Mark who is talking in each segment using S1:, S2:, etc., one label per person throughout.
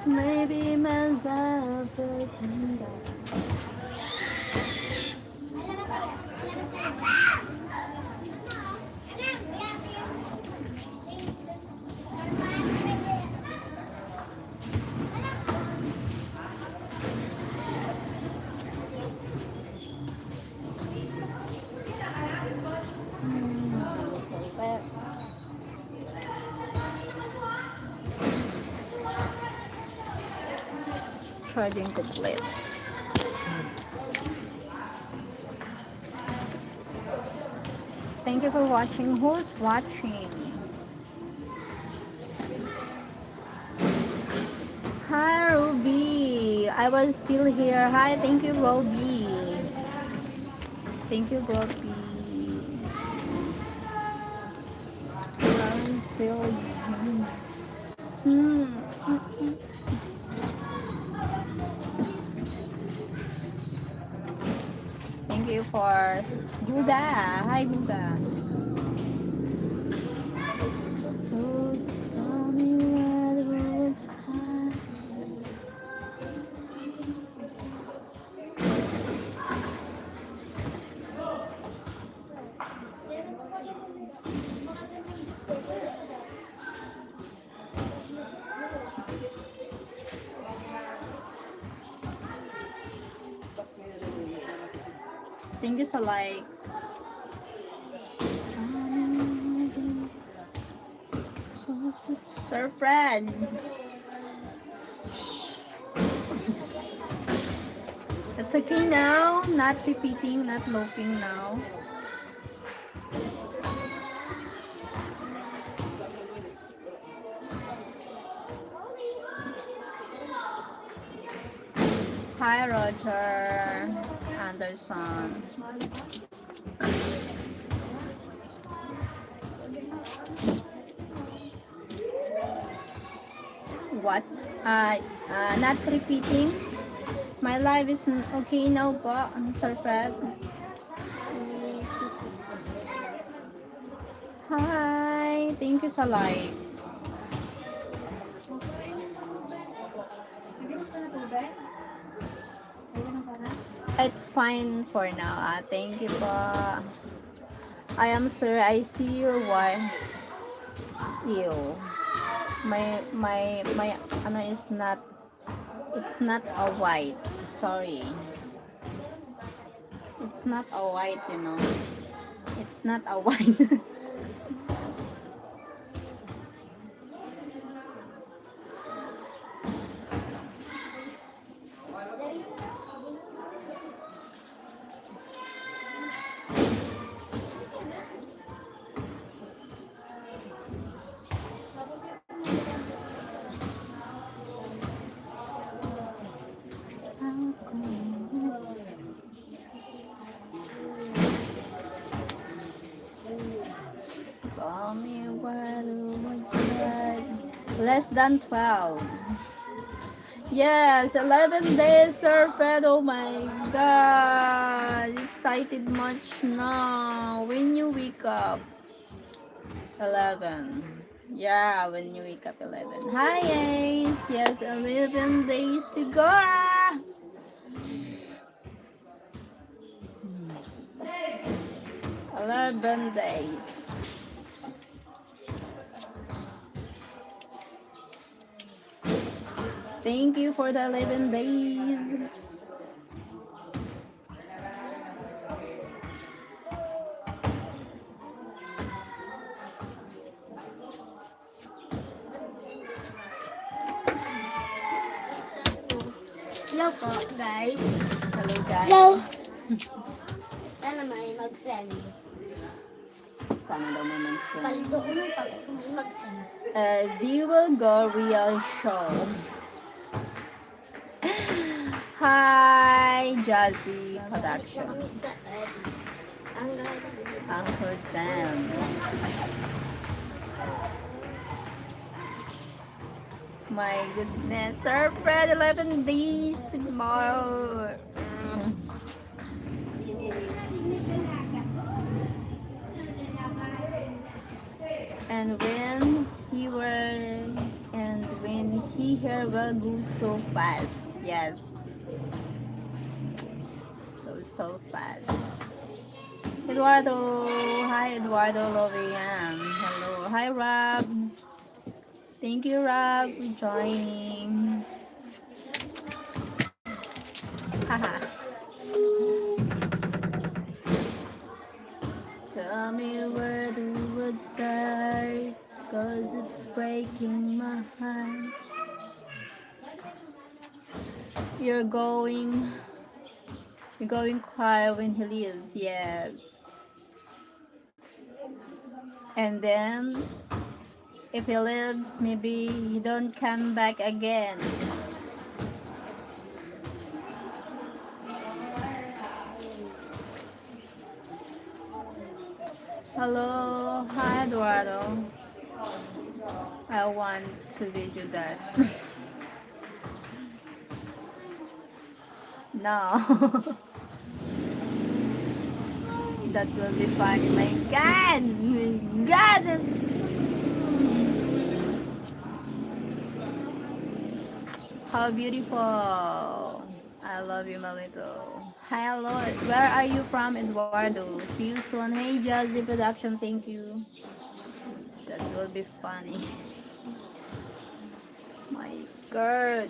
S1: maybe myself again. Charging complete. Thank you for watching. Who's watching? Hi, Ruby. I was still here. Hi, thank you, Ruby. Thank you, Ruby. I'm still here. Thank you for Guga. Hi, Guga. So tell me where it's time. Thank you sa likes. Sir Fred. It's okay now. Not repeating, not looping now. Hi, Roger Anderson. What? Not repeating. My live is okay now po, Sir Fred. Hi, thank you sa likes. It's fine for now. Thank you po. I am sir. I see your wife. Ew. My ano is not. It's not a white. Sorry. It's not a white, you know. It's not a white. Less than 12. Yes, 11 days, Sir Fred. Oh my God. Excited much now. When you wake up. 11. Yeah, when you wake up 11. Hi, Ace. Yes, 11 days to go. 11 days. Thank you for the 11 days.
S2: Hello po, guys.
S1: Hello, guys.
S2: Hello. Sana may mag-send.
S1: Sana daw may mag-send.
S2: Paldo ko nung mag-send.
S1: We will go real show. Hi, Jazzy Productions. Uncle Dan. My goodness, Sir Fred, 11 days tomorrow. And when he here will go so fast. Yes, goes so fast. Eduardo, hi Eduardo Lovian. Hello, hi Rob. Thank you, Rob, for joining. Haha. Tell me where the would start, cause it's breaking my heart. You're going, you're going cry when he leaves, yeah. And then, if he leaves, maybe he don't come back again. Hello, hi Eduardo. I want to video that. No. That will be funny. My God! My God! How beautiful! I love you, my little. Hi, hello. Where are you from, Eduardo? See you soon. Hey, Jazzy Production. Thank you. That will be funny. My God.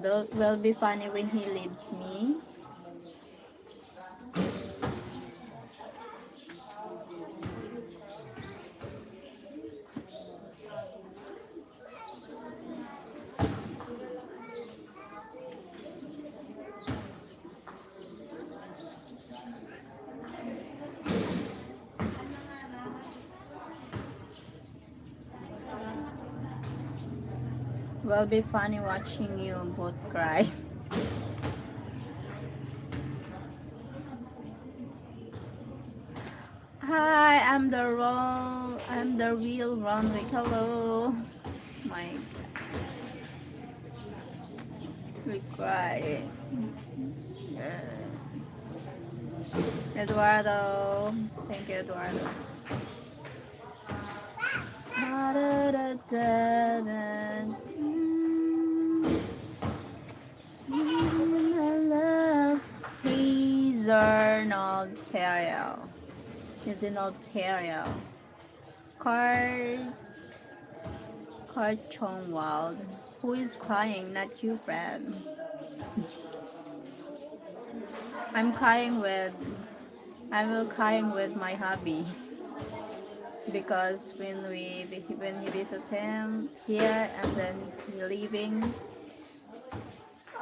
S1: That will be funny when he leaves me. Will be funny watching you both cry. Hi, I'm the real Ronwick. Hello. My we cry. Yeah. Eduardo. Thank you, Eduardo. My love. He's in Ontario. He's in Ontario. Car Carchonwald. Who is crying? Not you, Fred. I'm crying with I'm crying with my hubby because when he visit him here and then he leaving.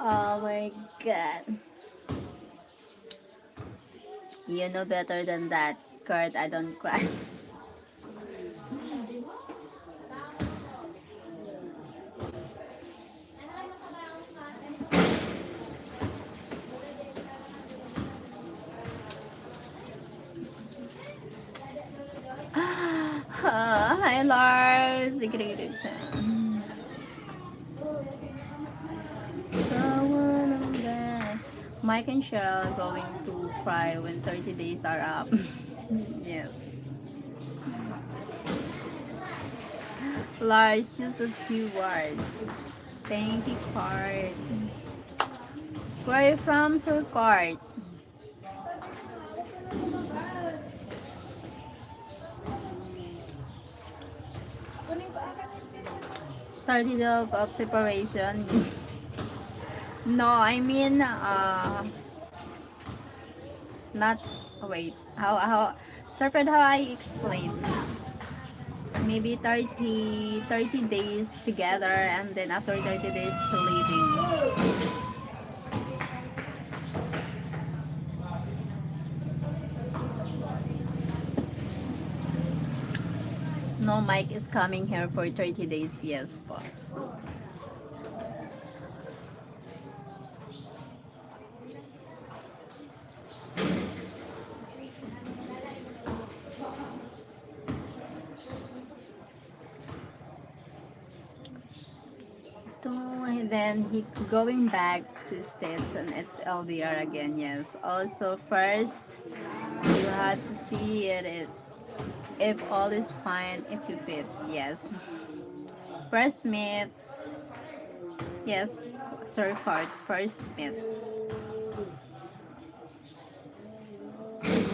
S1: Oh my God! You know better than that, Kurt. I don't cry. Hi Lars. Mike and Cheryl are going to cry when 30 days are up. Yes. Lars, use a few words. Thank you, Card. Where are you from, Sir Card? 30 days of separation. No, I mean, not, wait, how, Serpent, how I explain? Maybe 30 days together and then after 30 days leaving. No, Mike is coming here for 30 days, yes po. Then he going back to States and it's LDR again, yes. Also first you have to see it If all is fine, if you fit, yes. First meet, yes, sir card, first meet.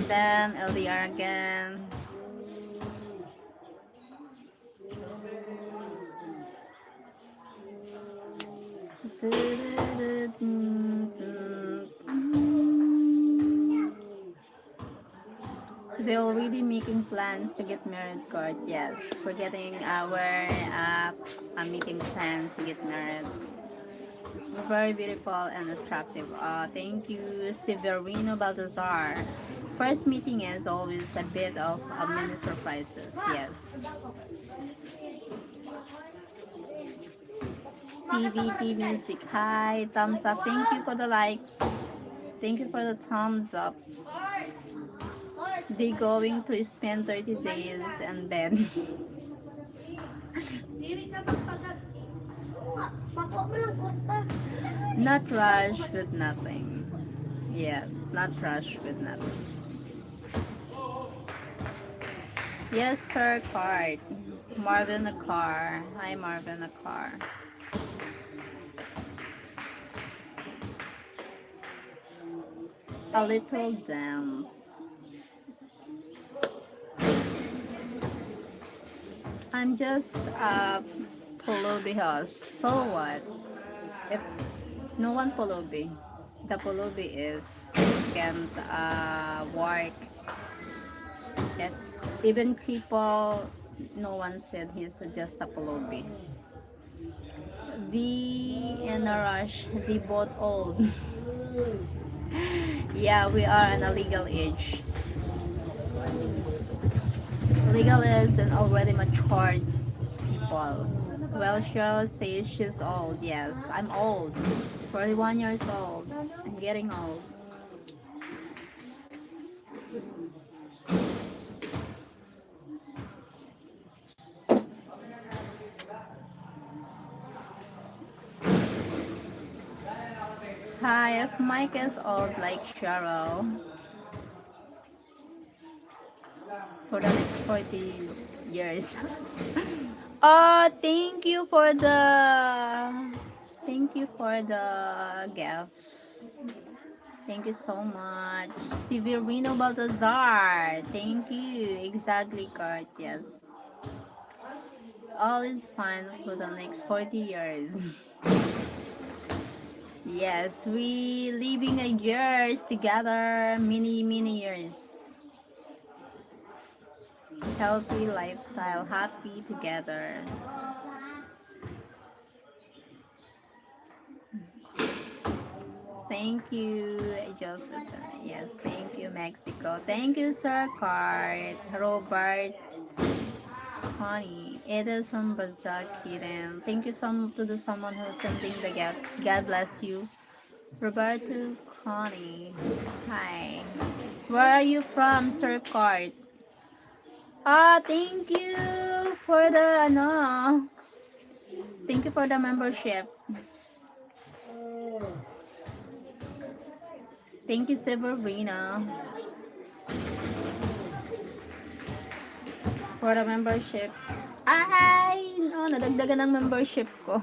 S1: Then LDR again. They're already making plans to get married card. Yes, we're getting our making plans to get married. Very beautiful and attractive. Thank you, Severino Baltazar. First meeting is always a bit of a mini surprises. Yes. PVP Music. Hi, thumbs up. Thank you for the likes. Thank you for the thumbs up. They going to spend 30 days and then not rush with nothing. Yes, not rush with nothing. Yes, sir, card. Marvin the car. Hi, Marvin the car. A little dance. I'm just Polobi house. So what? If no one Polobi, the Polobi is can't work. If even people, no one said he's just a Polobi. The in a rush, they both old. Yeah, we are an illegal age. Legal is an already matured people. Well, Cheryl says she's old. Yes, I'm old. 41 years old. I'm getting old. Hi, if Mike is old like Cheryl for the next 40 years. Thank you for the gift. Thank you so much. Severino Baltazar. Thank you. Exactly, Kurt. Yes. All is fine for the next 40 years. Yes, we living a years together, many years. Healthy lifestyle, happy together. Thank you, Joseph. Yes, thank you, Mexico. Thank you, Sir Cart, Robert, Connie. It is from Brazil, Kitten. Thank you to the someone who's sending the gift. God bless you. Roberto Connie. Hi. Where are you from, Sir Cart? Thank you for the thank you for the membership. Thank you, Severina, for the membership. Ay, no, nadagdagan ng membership ko.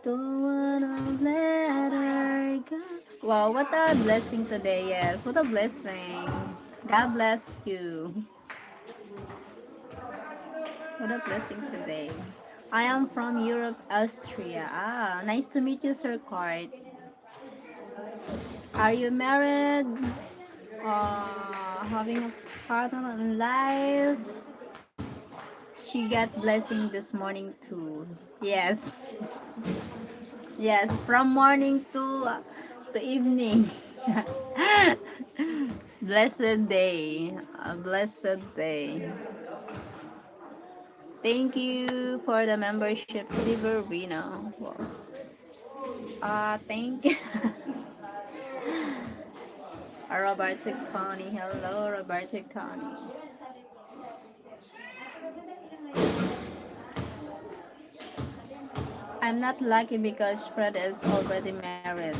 S1: Don't wanna let her go. Wow, what a blessing today, yes. What a blessing. God bless you. What a blessing today. I am from Europe, Austria. Nice to meet you, Sir Cart. Are you married? Having a partner in life? She got blessing this morning too. Yes. Yes, from morning to evening. Blessed day. A blessed day. Thank you for the membership, Severino. Thank you. Roberto Connie. Hello, Roberto Connie. I'm not lucky because Fred is already married.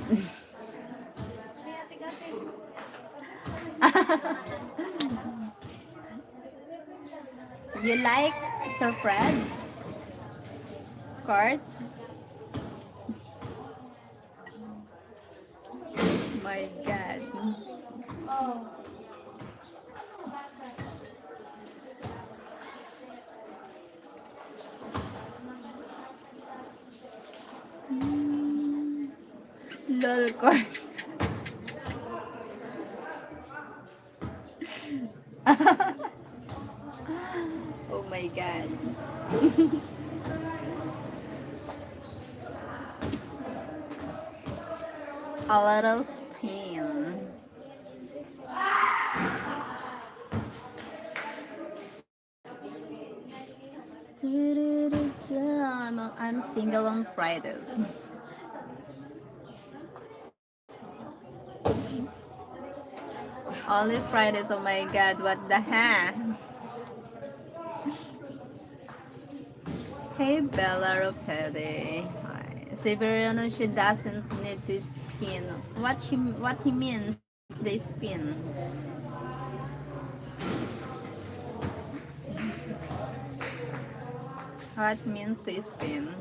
S1: You like Sir Fred? Card? My God. LOL card. Oh my God. A little spin. I'm single on Fridays. Only Fridays, oh my God, what the heck? Hey Bella Ropede. Hi. Severiano, she doesn't need to spin. What he means they spin. What means they spin?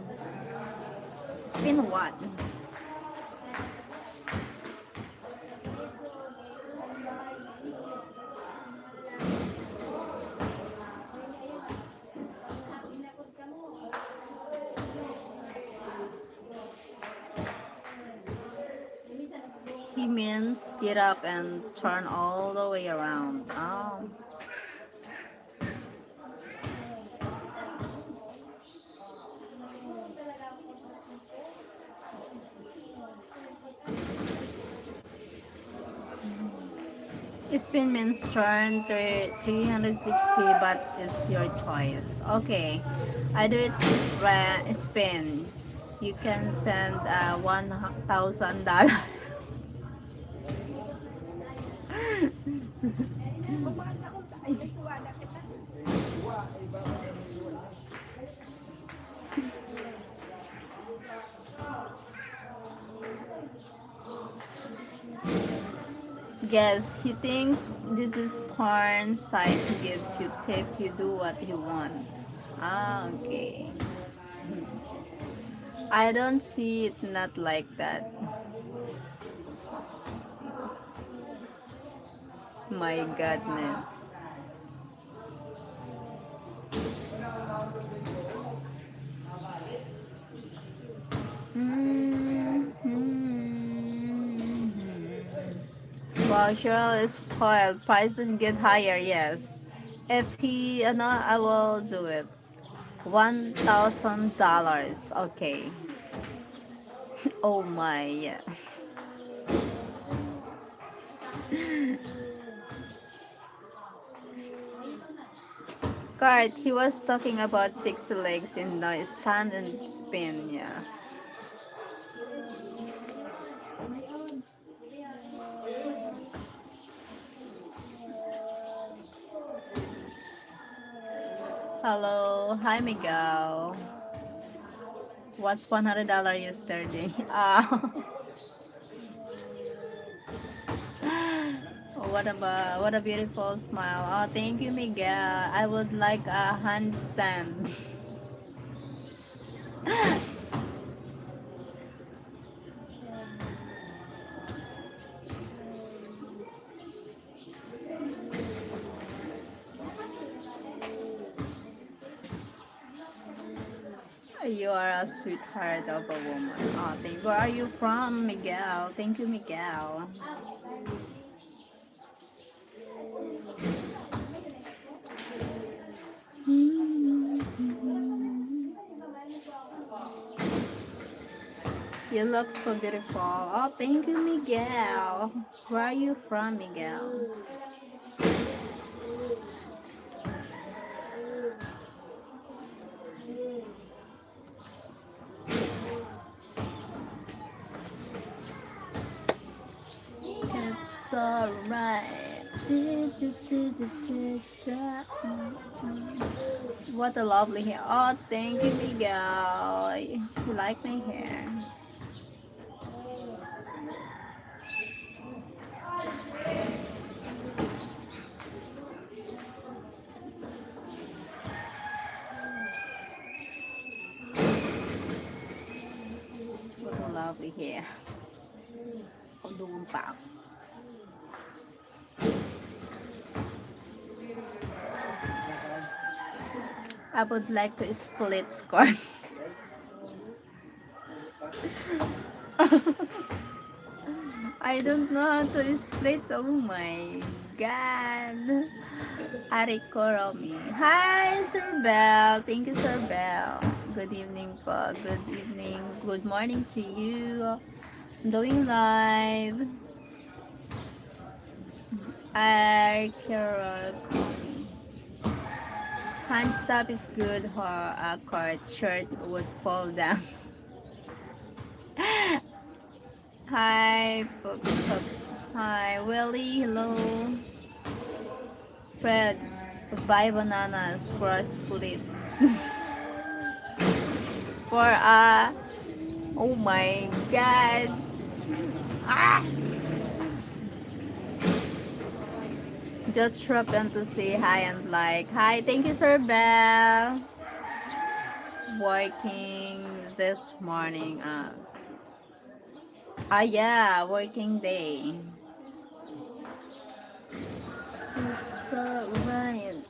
S1: Spin what? He means get up and turn all the way around. Oh. Spin means turn 360, but it's your choice. Okay, I do it spin. You can send $1,000. Guess he thinks this is porn site who gives you tip. You do what he wants. Ah, okay. I don't see it not like that. My goodness. Wow, Cheryl is spoiled. Prices get higher, yes. If he, no, I will do it. $1,000. Okay. Oh my, yeah. Cart, he was talking about 6 legs in the stand and spin, yeah. Hello, hi Miguel. Was $100 yesterday. What a beautiful smile. Oh, thank you, Miguel. I would like a handstand. You are a sweetheart of a woman. Oh, thank. Where are you from, Miguel? Thank you, Miguel. You look so beautiful. Oh, thank you, Miguel. Where are you from, Miguel? It's alright. What a lovely hair. Oh, thank you, Miguel. You like my hair. over here. Kudungan pa ako. I would like to split score. I don't know how to split. Oh my god. Arikoromi. Hi, Sir Bell. Thank you, Sir Bell. Good evening po. Good evening. Good morning to you. I'm doing live. Arikoromi. Hand stop is good or a court shirt would fall down. Hi, hi, Willie. Hello. Fred, buy bananas for a split. For a, oh my god. Ah! Just drop in to say hi and like. Hi, thank you, Sir Bell. Working this morning. Yeah, working day. It's alright.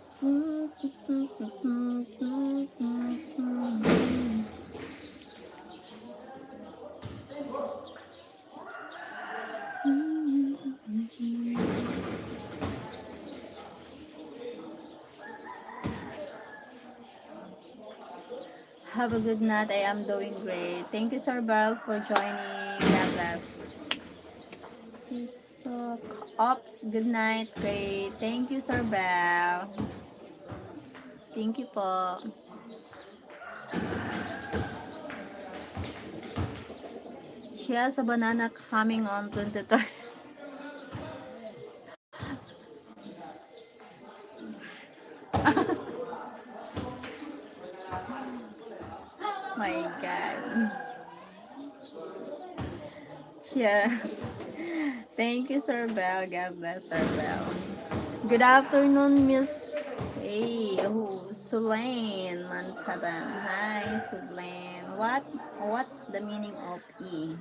S1: Have a good night. I am doing great. Thank you, Sir Barrel, for joining. God bless. It's so ops. Good night. Great. Thank you, Sir Bell. Thank you po. She has a banana coming on 23rd. My God. Yeah. Thank you, Sir Bell. God bless, Sir Bell. Good afternoon, Miss. Hey, Sulain Mantadan. Hi, Sulain. What the meaning of E?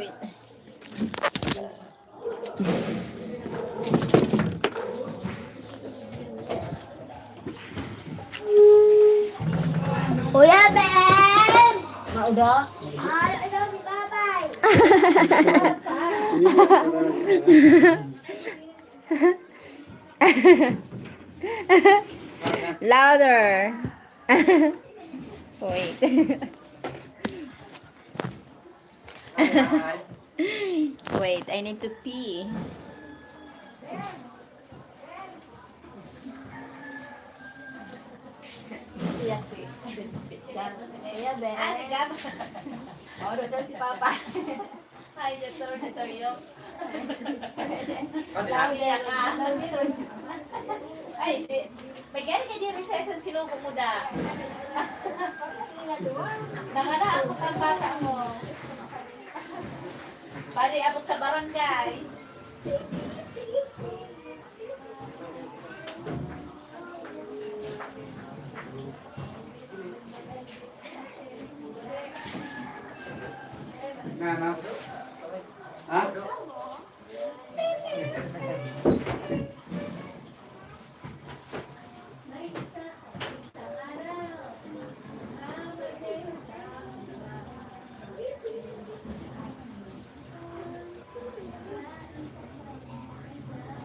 S1: Wait.
S2: Kuya Ben! Maudo? Ano si Babay?
S1: Louder. Wait. Wait, I need to pee. Siya si Kuya Ben. Si Gab. Daw si Papa. Ay, just oratorio. Louder ka. Ay, may gani ka din recession sinugo mo da. Nakada ako ang bata mo. Pwede abot sa barangay.
S3: Nah. Hah?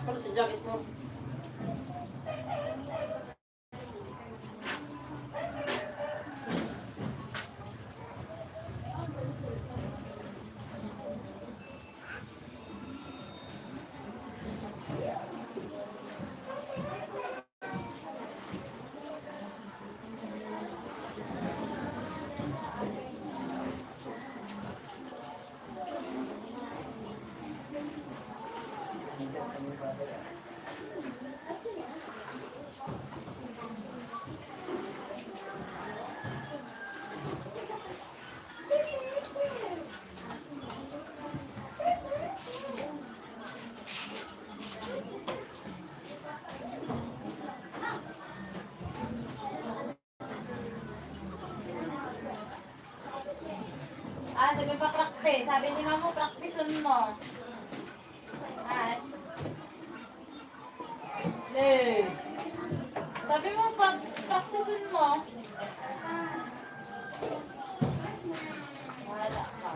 S3: Kalau sejak itu
S2: sabi pa practice. Sabi ni mama, practiceon mo. Ash. Le. Sabi mo, practiceon mo. Wala ka.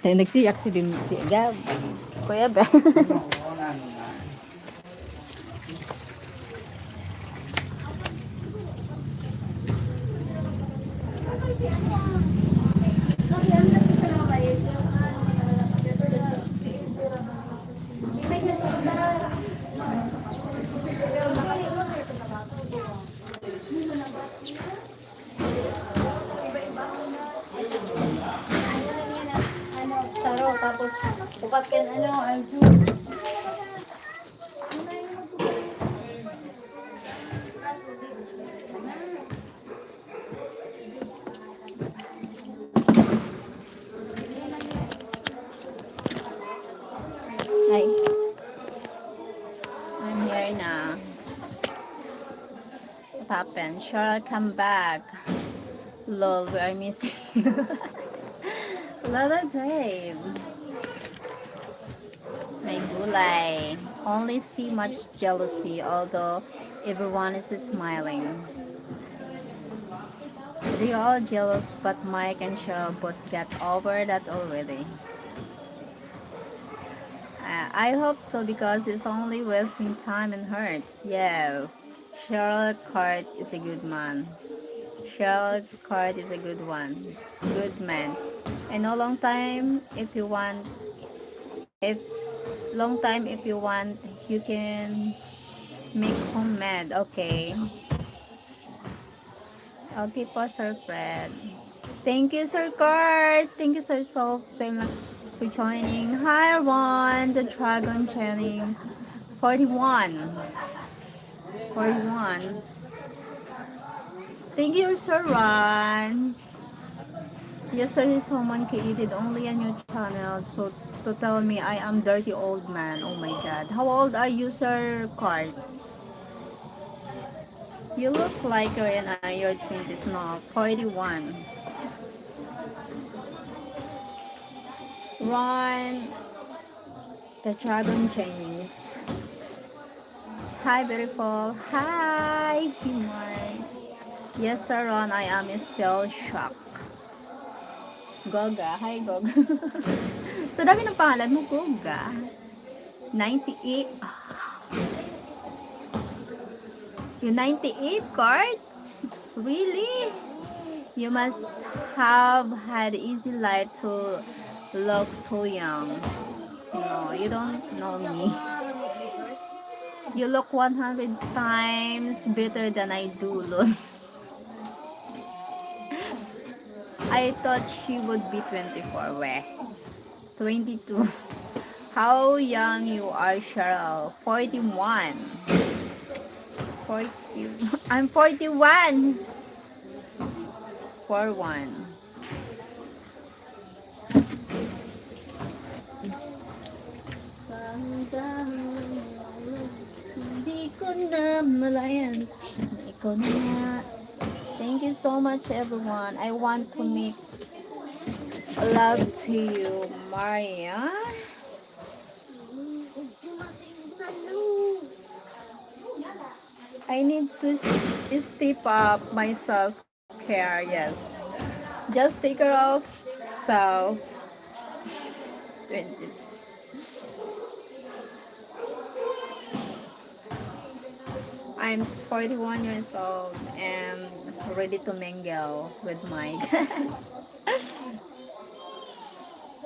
S1: Nagsiyak si Gab. Kuya ba?
S3: Oo, ano na.
S2: Saro, tapos upat ka na Arju.
S1: Hi. I'm here now. What happened? Cheryl, come back. Lol, we are missing you. Lolo Dave. May gulay. Only see much jealousy, although everyone is smiling. They all jealous, but Mike and Cheryl both get over that already. I hope so because it's only wasting time and hurts. Yes, Cheryl Cart is a good man. Cheryl Cart is a good one. Good man. I know if long time if you want, you can make home mad. Okay. Okay po, Sir Fred. Thank you, Sir Cart. Thank you, so much for joining. Hi, Ron. The Dragon Challenge. 41. 41. Thank you, Sir Ron. Yesterday, someone created only a new channel so to tell me I am dirty old man. Oh my God. How old are you, Sir Cart? You look like you're in your 20s now. 41. Ron, the Dragon Chinese. Hi, beautiful. Hi, Himar. Yes, sir, Ron, I am still shocked. Goga. Hi, Goga. So, dami ng pangalan mo, Goga. 98. You 98 card? Really? You must have had easy life to look so young. No, you don't know me. You look 100 times better than I do, Lord. I thought she would be 24. Where? 22. How young you are, Cheryl? 41. 40. I'm 41. 41. Hindi ko na malayan. Ikaw na nga. Thank you so much, everyone. I want to make love to you, Maria. I need to step up my self-care, yes. Just take care of self. 20. I'm 41 years old and ready to mingle with Mike.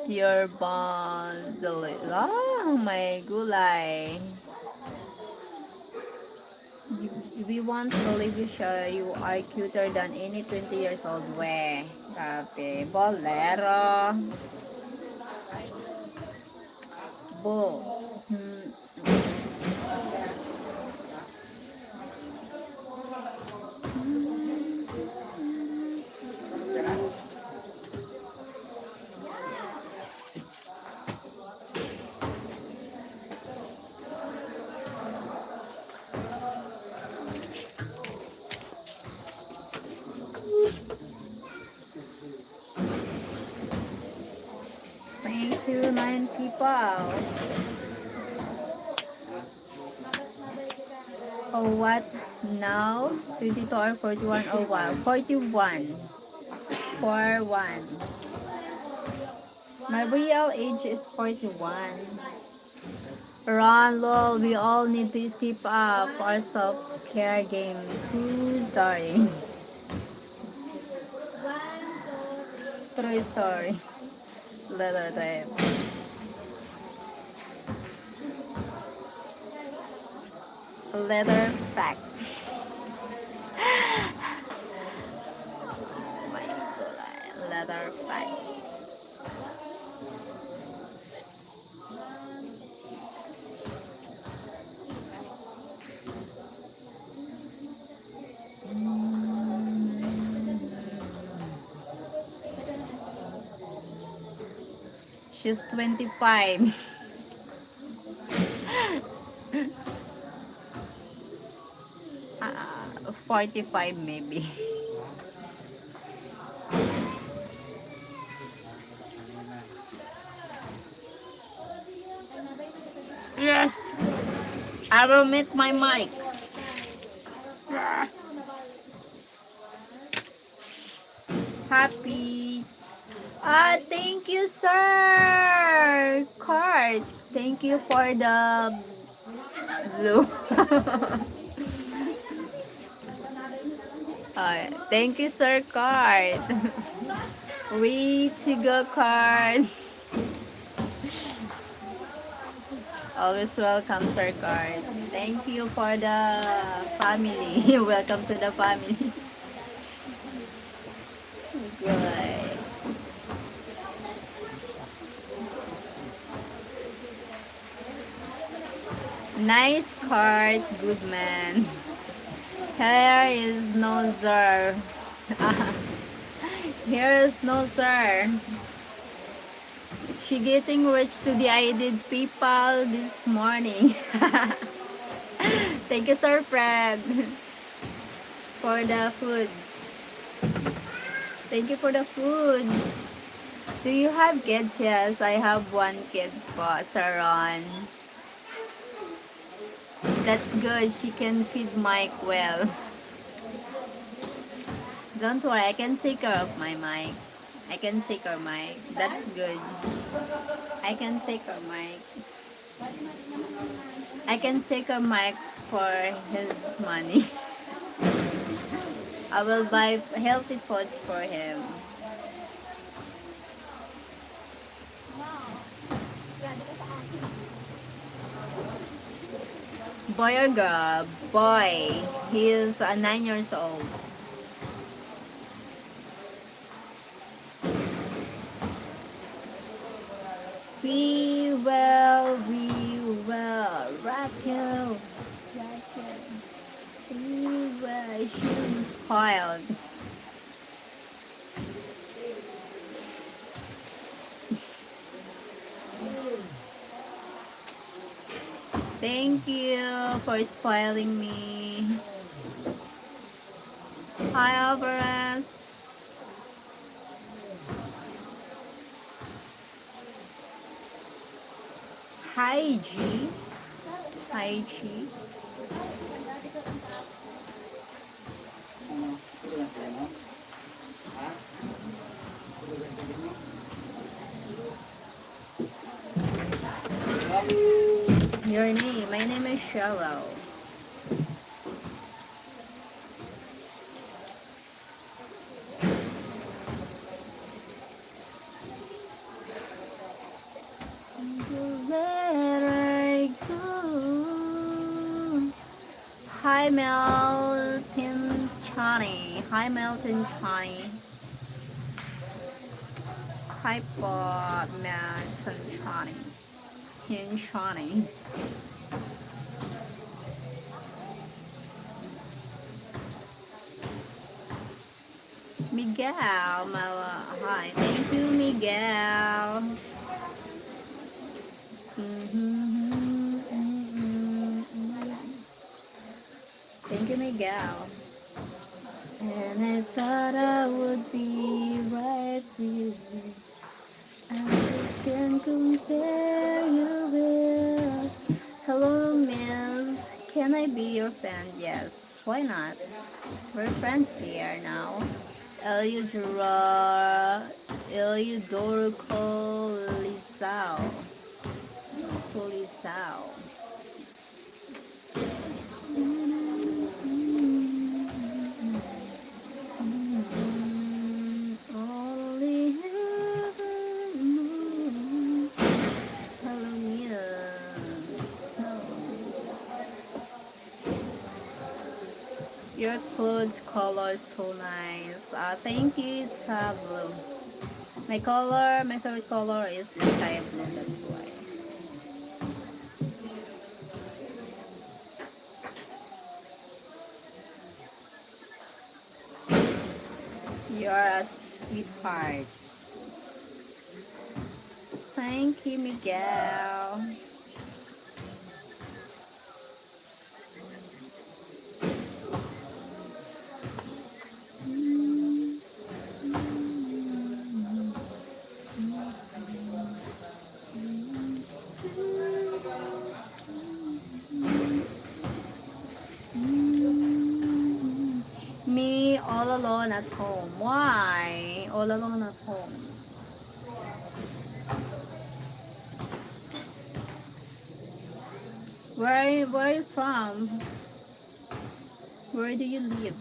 S1: Your bond, oh my gulay. We want to believe you, sure you are cuter than any 20 years old way. Grabe. Bolero. Bo. Thank you, 9 people. Oh, what? Now? 22 or 41 or what? 41. 41. My real age is 41. Ron, lol, we all need to step up our self-care game. True story. True story. Letter type. Letter fact. My God. Letter fact. She's 25. 45 maybe. Yes! I will meet my mic. Happy. Thank you, sir. Card. Thank you for the blue. Thank you, sir. Card. Way to go, card. Always welcome, sir. Card. Thank you for the family. Welcome to the family. Good. Nice card, good man. Here is no sir. Here is no sir. She getting rich today. I did PayPal this morning. Thank you, Sir Fred, for the foods. Thank you for the foods. Do you have kids? Yes, I have one kid po, Sir Ron. That's good. She can feed Mike well. Don't worry, I can take care of my Mike. I can take her Mike. That's good. I can take her Mike. I can take her Mike for his money. I will buy healthy foods for him. Boy or girl? Boy. He is 9 years old. We will rock you. We will. She's spoiled. Thank you for spoiling me. Hi, Alvarez. Hi, G. Hi, G.
S3: Ano? Ito lang sa'yo mo? Ha? Ito lang sa'yo mo?
S1: Your name. My name is Sheryl. Where I go. Hi, Melton Chani. Hi, Melton Chani. Hi po, Melton Chani. Tin Chani. Miguel, hi. Thank you, Miguel. Thank you, Miguel. And I thought I would be right with you. I just can't compare you with. Hello, Miss. Can I be your friend? Yes. Why not? We're friends here now. Eleudora, Eleudoro Colisao. Colisao. Only heaven knows. Hallelujah. So, your clothes color is so nice. Thank you. It's blue. My favorite color is sky blue. That's why. You're a sweetheart. Thank you, Miguel. Me all alone at home. Why? All alone at home. Where are you from? Where do you live?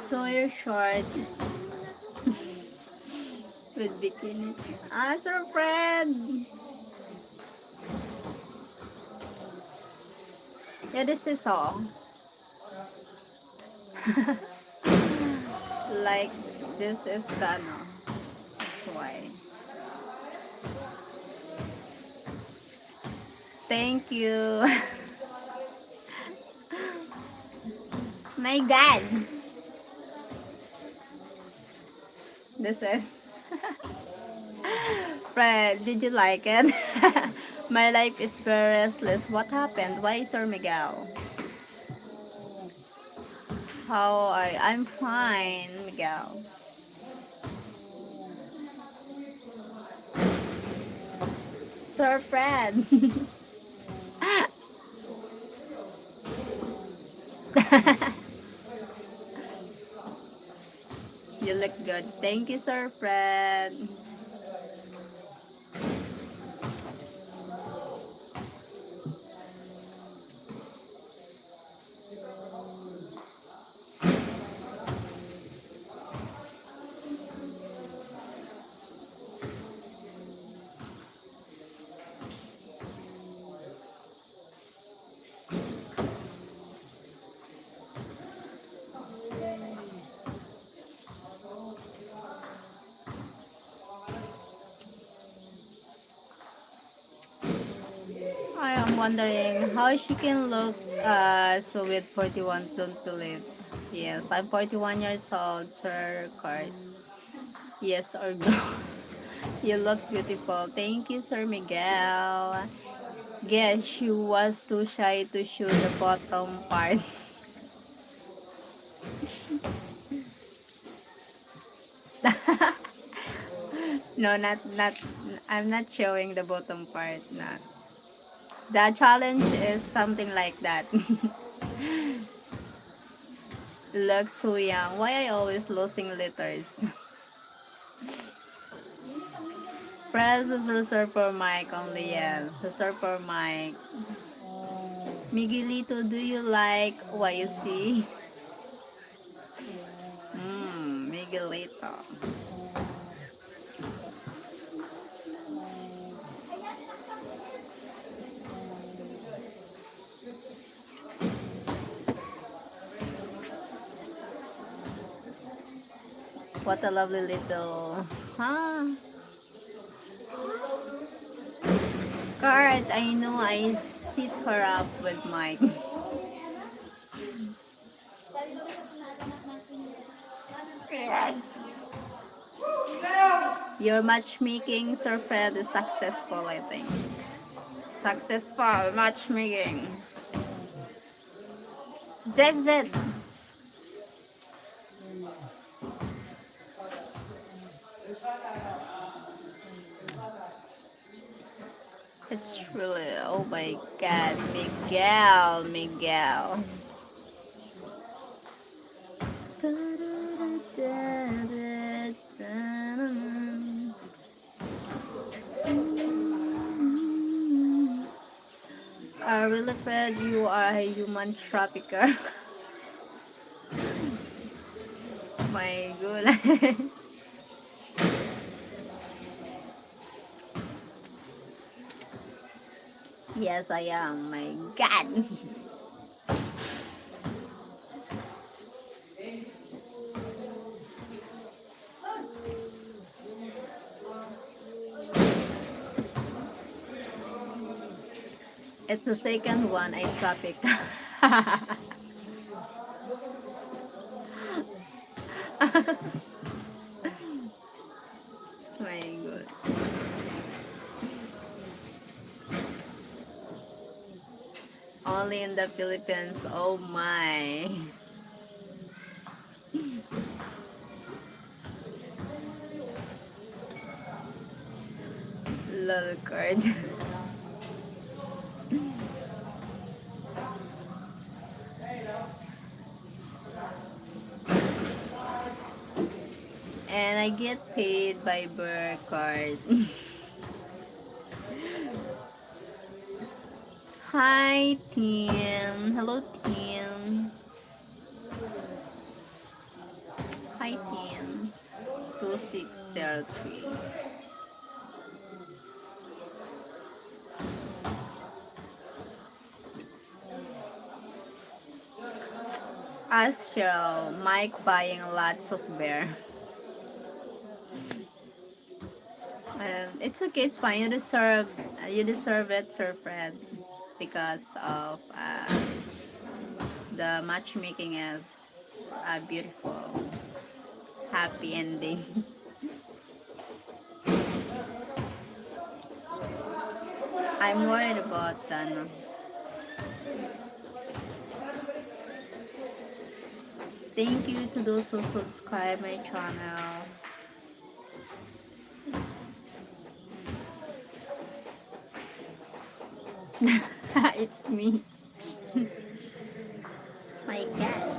S1: So you're short with bikini. Ah, Sir Fred. Yeah, this is all. Like this is the no. That's why. Thank you. My God. This is Fred. Did you like it? My life is very restless. What happened? Why, Sir Miguel? How are you? I'm fine, Miguel. Sir Fred. You look good. Thank you, Sir Fred. I'm wondering how she can look so with 41, don't believe. Yes, I'm 41 years old, sir. Card. Yes or no? You look beautiful. Thank you, Sir Miguel. Guess she was too shy to show the bottom part. No, not. I'm not showing the bottom part. Not. The challenge is something like that. Look so young. Why I always losing letters? Press is reserved for Mike only. Yes, reserved for Mike. Miguelito, do you like what you see? Miguelito. What a lovely little, huh? Card, I know I sit her up with Mike. Yes. Your matchmaking, Sir Fred, is successful, I think. Successful matchmaking. That's it. It's really, oh my god, Miguel, Miguel. I really afraid you are a human trafficker. My goodness. Yes, I am. My God. It's the second one I traffic. My God. Only in the Philippines. Oh my. Lol card. And I get paid by Burr card. Hi, Tim. Hello, Tim. Hi, Tim. 2603. Ask Cheryl, Mike buying lots of bear. It's okay, it's fine. You deserve it, Sir Fred, because of the matchmaking is a beautiful, happy ending. I'm worried about thank you to those who subscribe my channel. It's me. My God.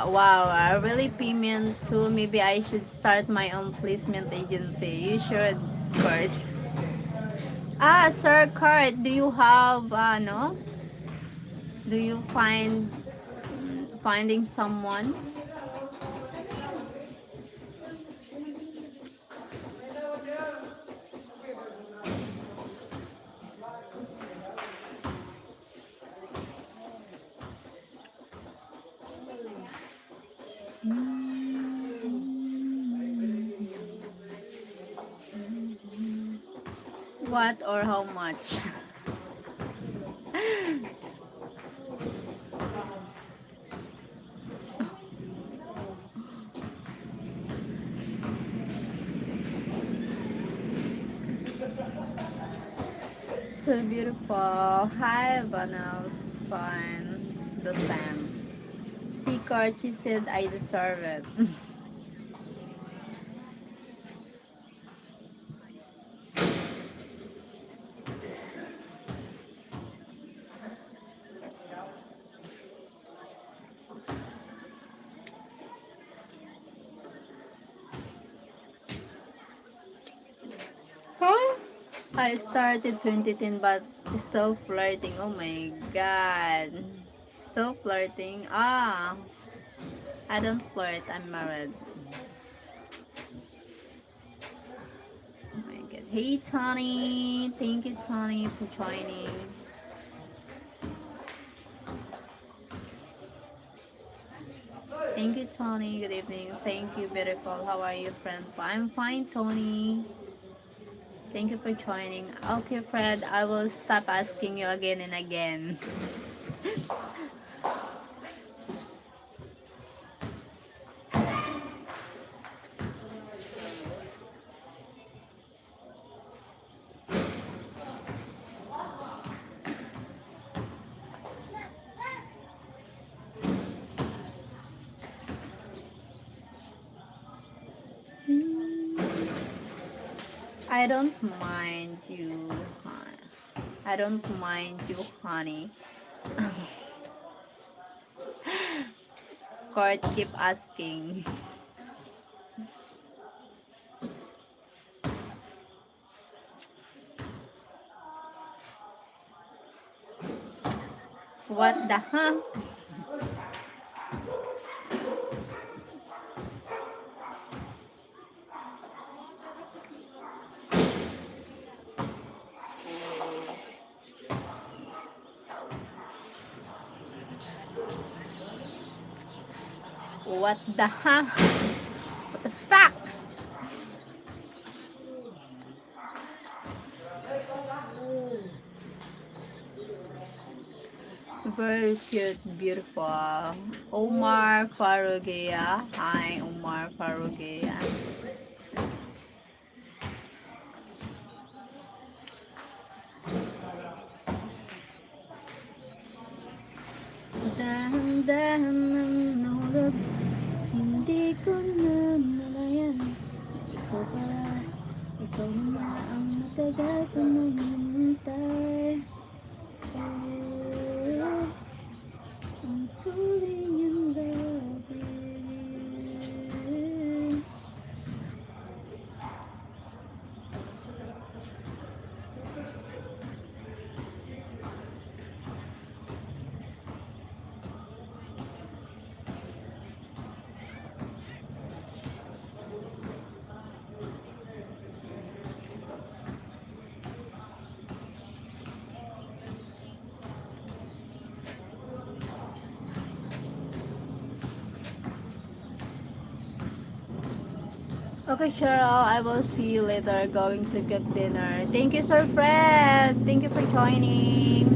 S1: Wow, really payment too. Maybe I should start my own placement agency. You should, Kurt. Sir Kurt, do you have, no? Do you finding someone? What or how much? So beautiful. Hi, Vanel, son. The sun. See, Karchi said I deserve it. Huh? I started 2010 but still flirting. Oh my god. Still flirting. Ah, I don't flirt. I'm married. Oh my god. Hey Tony. Thank you Tony for joining. Thank you Tony. Good evening. Thank you beautiful. How are you friend? I'm fine Tony. Thank you for joining. Okay Fred, I will stop asking you again and again. I don't mind you, I don't mind you, honey. Court keep asking. What the huh? What the huh? What the fuck? Very cute, beautiful. Omar Farugia. Hi, Omar Farugia. Dahan-dahan ng nahulog, hindi ko na malayan. Ikaw pala, ikaw na ang matagal ko nang hinintay. Oh, I'm falling in love with you. Okay, Cheryl, I will see you later. Going to cook dinner. Thank you, Sir Fred. Thank you for joining.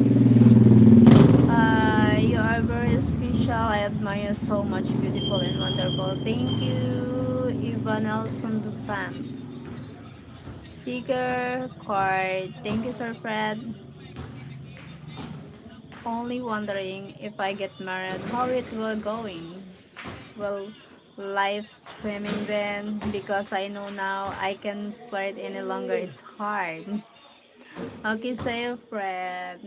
S1: You are very special. I admire you so much. Beautiful and wonderful. Thank you, Ivan Nelson the Sun. Sticker card. Thank you, Sir Fred. Only wondering if I get married, how it will going. Well, life swimming then, because I know now I can flirt any longer. It's hard. Okay, say Fred.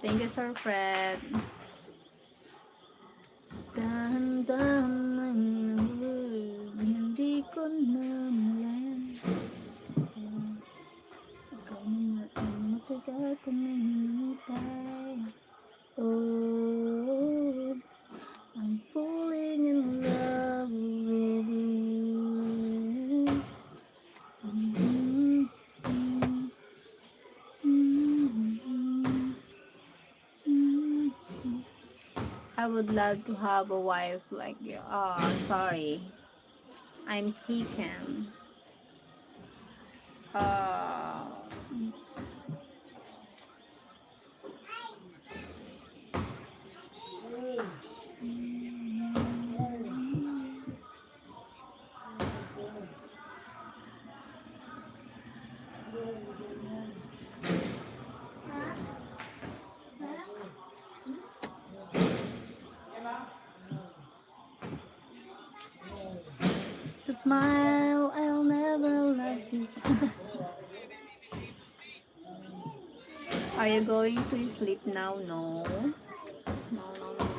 S1: Thank you, Sir Fred. Dahan-dahan ang nahulog, hindi ko na malayan. Ikaw na ang matagal ko nang hinintay. Oh, I'm falling in love with you. Mm-hmm. Mm-hmm. Mm-hmm. would love to have a wife like you. Oh, sorry. I'm taken. Uh, Smile, I'll never let you smile. Are you going to sleep now? No. No, no, no.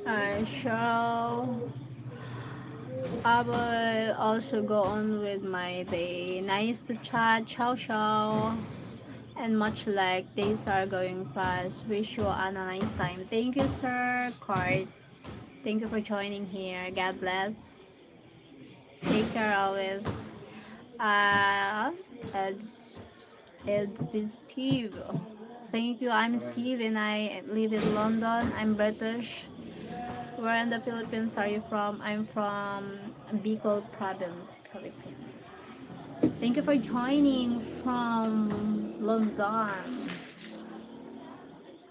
S1: I shall. I will also go on with my day. Nice to chat. Ciao, ciao. And much like days are going fast. Wish you a nice time. Thank you, sir. Card. Thank you for joining here. God bless. Take care always. Uh, it's, it's Steve. Thank you. I'm Steve and I live in London. I'm British. Where in the Philippines are you from? I'm from Bicol province, Philippines. Thank you for joining from London.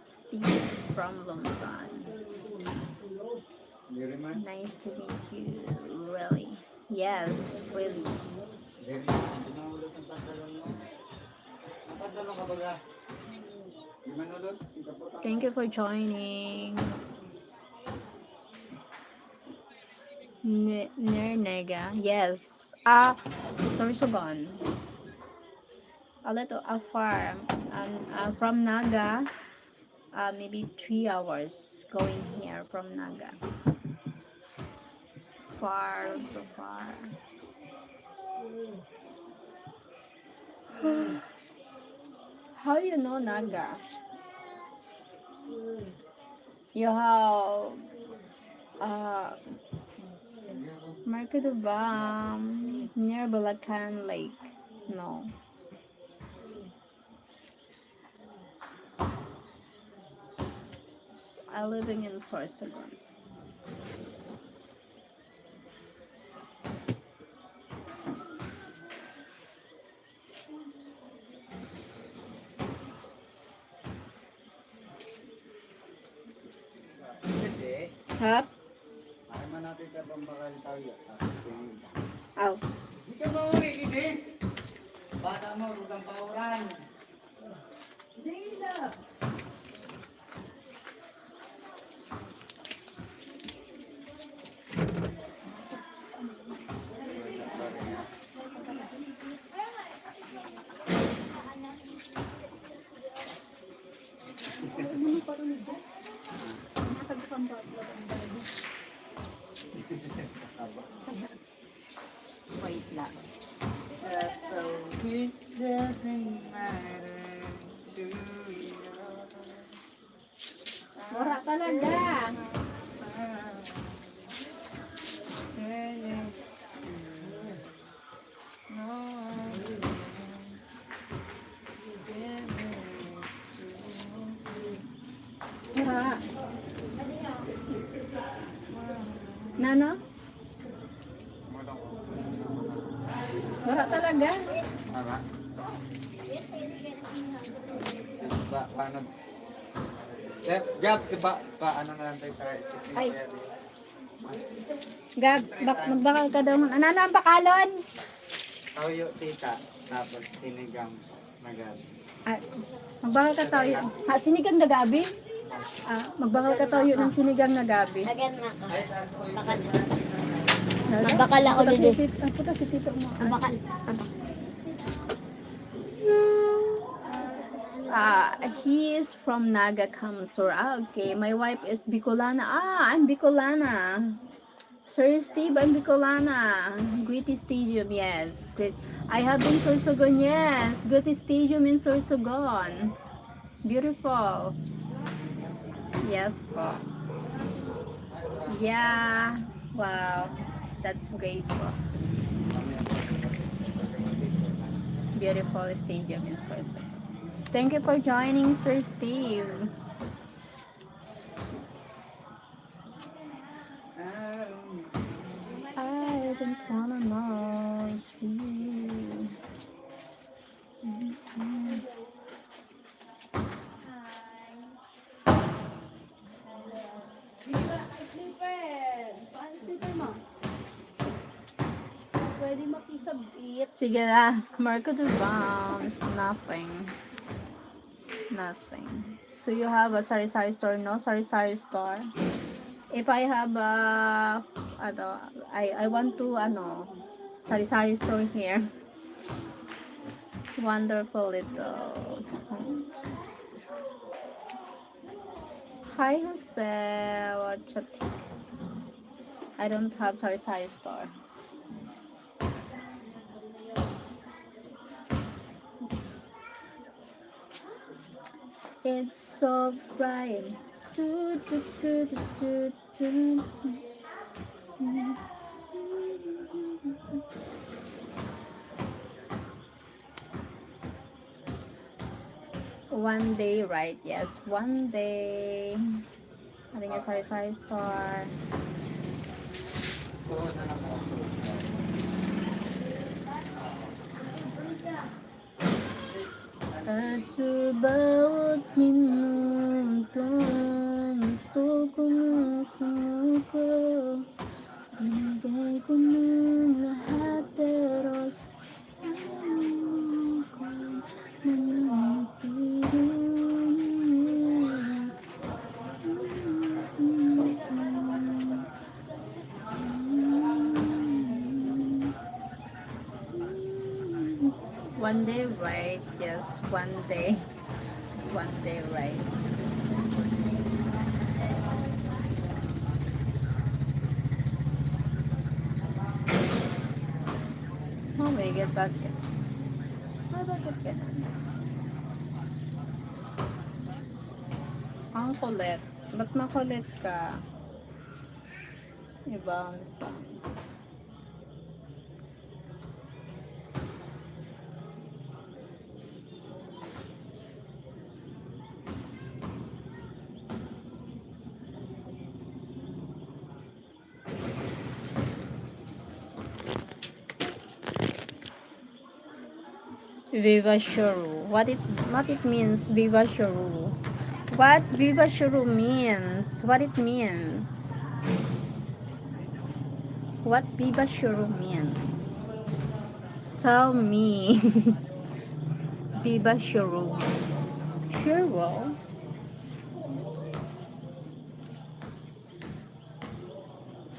S1: Steve from London.
S3: Very much.
S1: Nice to meet you. Really? Yes, really.
S3: Very much. Tinawalot ang pantalon mo. Ang pantalon ka baga? Di manulot? Ang kaputan mo?
S1: Thank you for joining. Nernega. Yes. Sorsogon. A little far. From Naga. Maybe 3 hours going here from Naga. Far, so far. How you know Naga? You have Market of near Bulacan Lake. No. I'm living in Sorsogon.
S3: Kasi,
S1: Hup?
S3: ay man natin ka pambakal tayo. Tapos tingin ka.
S1: Ow.
S3: Di ka mauli, hindi. Bata mo, rugang pauran. Zila!
S1: Wait lang.
S3: It doesn't matter to you.
S1: Mura talaga. Mura. Nano? Mura talaga.
S3: Tama? Paano? Gab, diba? Paano na lang tayo sa
S1: Ay. Gab, magbakal ka daw. Ano ang bakalon?
S3: Tawyo, tita. Tapos sinigang na gabi.
S1: Magbakal ka tayo. Sinigang na gabi? Magbakal ka tayo ng sinigang na gabi.
S2: Again na ka.
S3: Ay, taas ko
S2: Bakal.
S1: Ano?
S2: Magbakal ako
S1: Puta
S2: dito.
S1: si Tito mo.
S2: Bakal.
S1: He is from Naga Kamsur. Okay. My wife is Bicolana. I'm Bicolana. Sir Steve, I'm Bicolana. Guiti Stadium, yes. Great. I have been Sorsogon, yes. Guiti Stadium in Sorsogon. Beautiful. Yes po. Yeah. Wow. That's great po. Beautiful stadium in Sorsogon. Thank you for joining, Sir Steve. I don't wanna know it's you.
S2: Pwede makisabit.
S1: Sige na. Marco the bounce. Nothing. Nothing. So you have a sari-sari store, no? Sari-sari store. If I have a, ano, I want to, sari-sari store here. Wonderful little. Hi, Jose. What's up? I don't have sari-sari store. It's so bright. Do, do, do, do, do, do, do. One day, right? Yes, one day. Having a sari-sari store. At sa bawat minuto, gusto kong sumuko. Binigay ko ng lahat, pero sa ko one day, right? Yes, one day. One day, right? Oh my God, bakit? Bakit ganun? Ang kulit. Ba't makulit ka? Ibang song. Viva Shuru. What it means, Viva Shuru? What Viva Shuru means? What it means? What Viva Shuru means? Tell me. Viva Shuru. Shuru.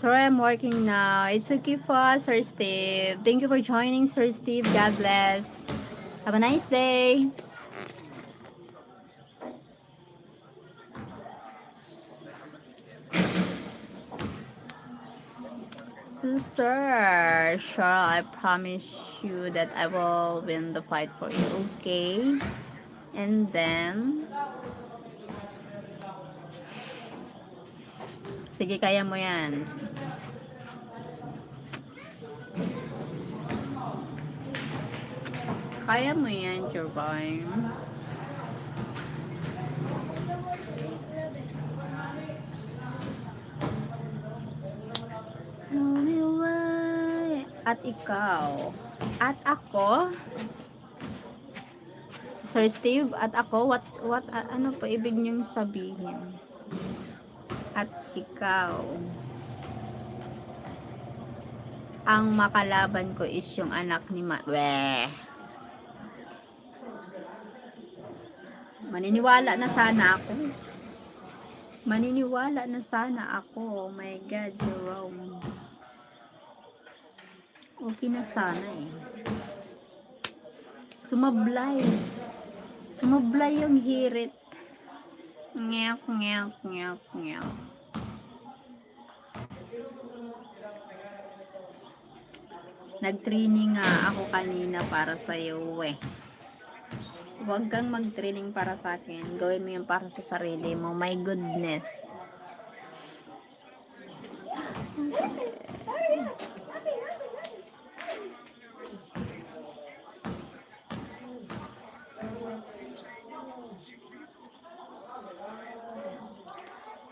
S1: Sorry, I'm working now. It's okay for Sir Steve. Thank you for joining, Sir Steve. God bless. Have a nice day. Sister, sure, I promise you that I will win the fight for you, okay? And then, sige, kaya mo yan. Kaya mo yan, Jervine. At ikaw. At ako. Sir Steve, at ako, ano pa ibig niyong sabihin? At ikaw. Ang makalaban ko is yung anak ni Maniniwala na sana ako. Maniniwala na sana ako. Oh my God, Jerome. Okay na sana eh. Sumablay. Sumablay yung hirit. Ngyak, ngyak, ngyak, ngyak. Nag-training nga ako kanina para sa'yo eh. Huwag kang mag-training para sa akin. Gawin mo yung para sa sarili mo. My goodness.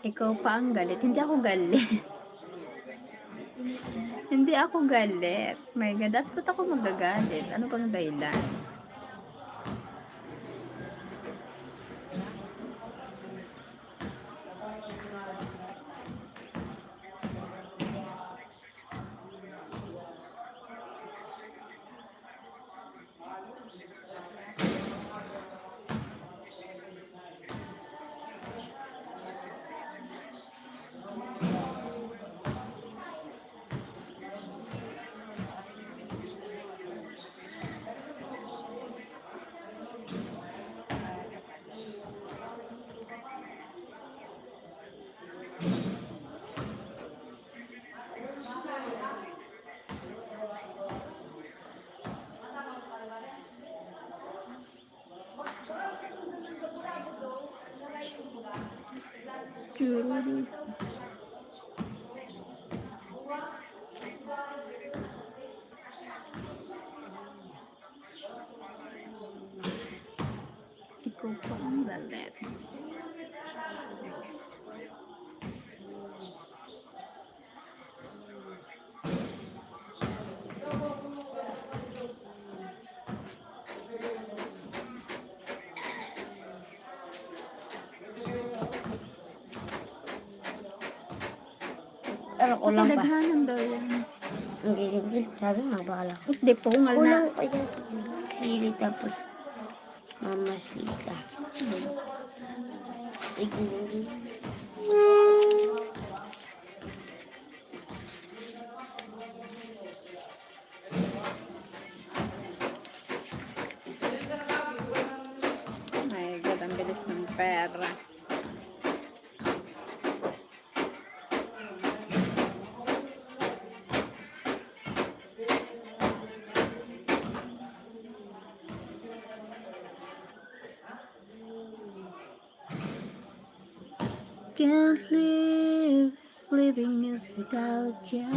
S1: Ikaw pa ang galit. Hindi ako galit. Hindi ako galit. My God, at ba't ako magagalit? Ano bang dahilan? Ikaw pa ang galit.
S2: Pero kulang pa.
S1: Daghanan daw yan.
S2: Ang gilid-gilid. Sabi nga, bakala ko.
S1: Hindi, pungal na.
S2: Kulang pa yan. Sili tapos mamasita. Igilid.
S1: My God, ang bilis ng pera. Can't live, living is without you.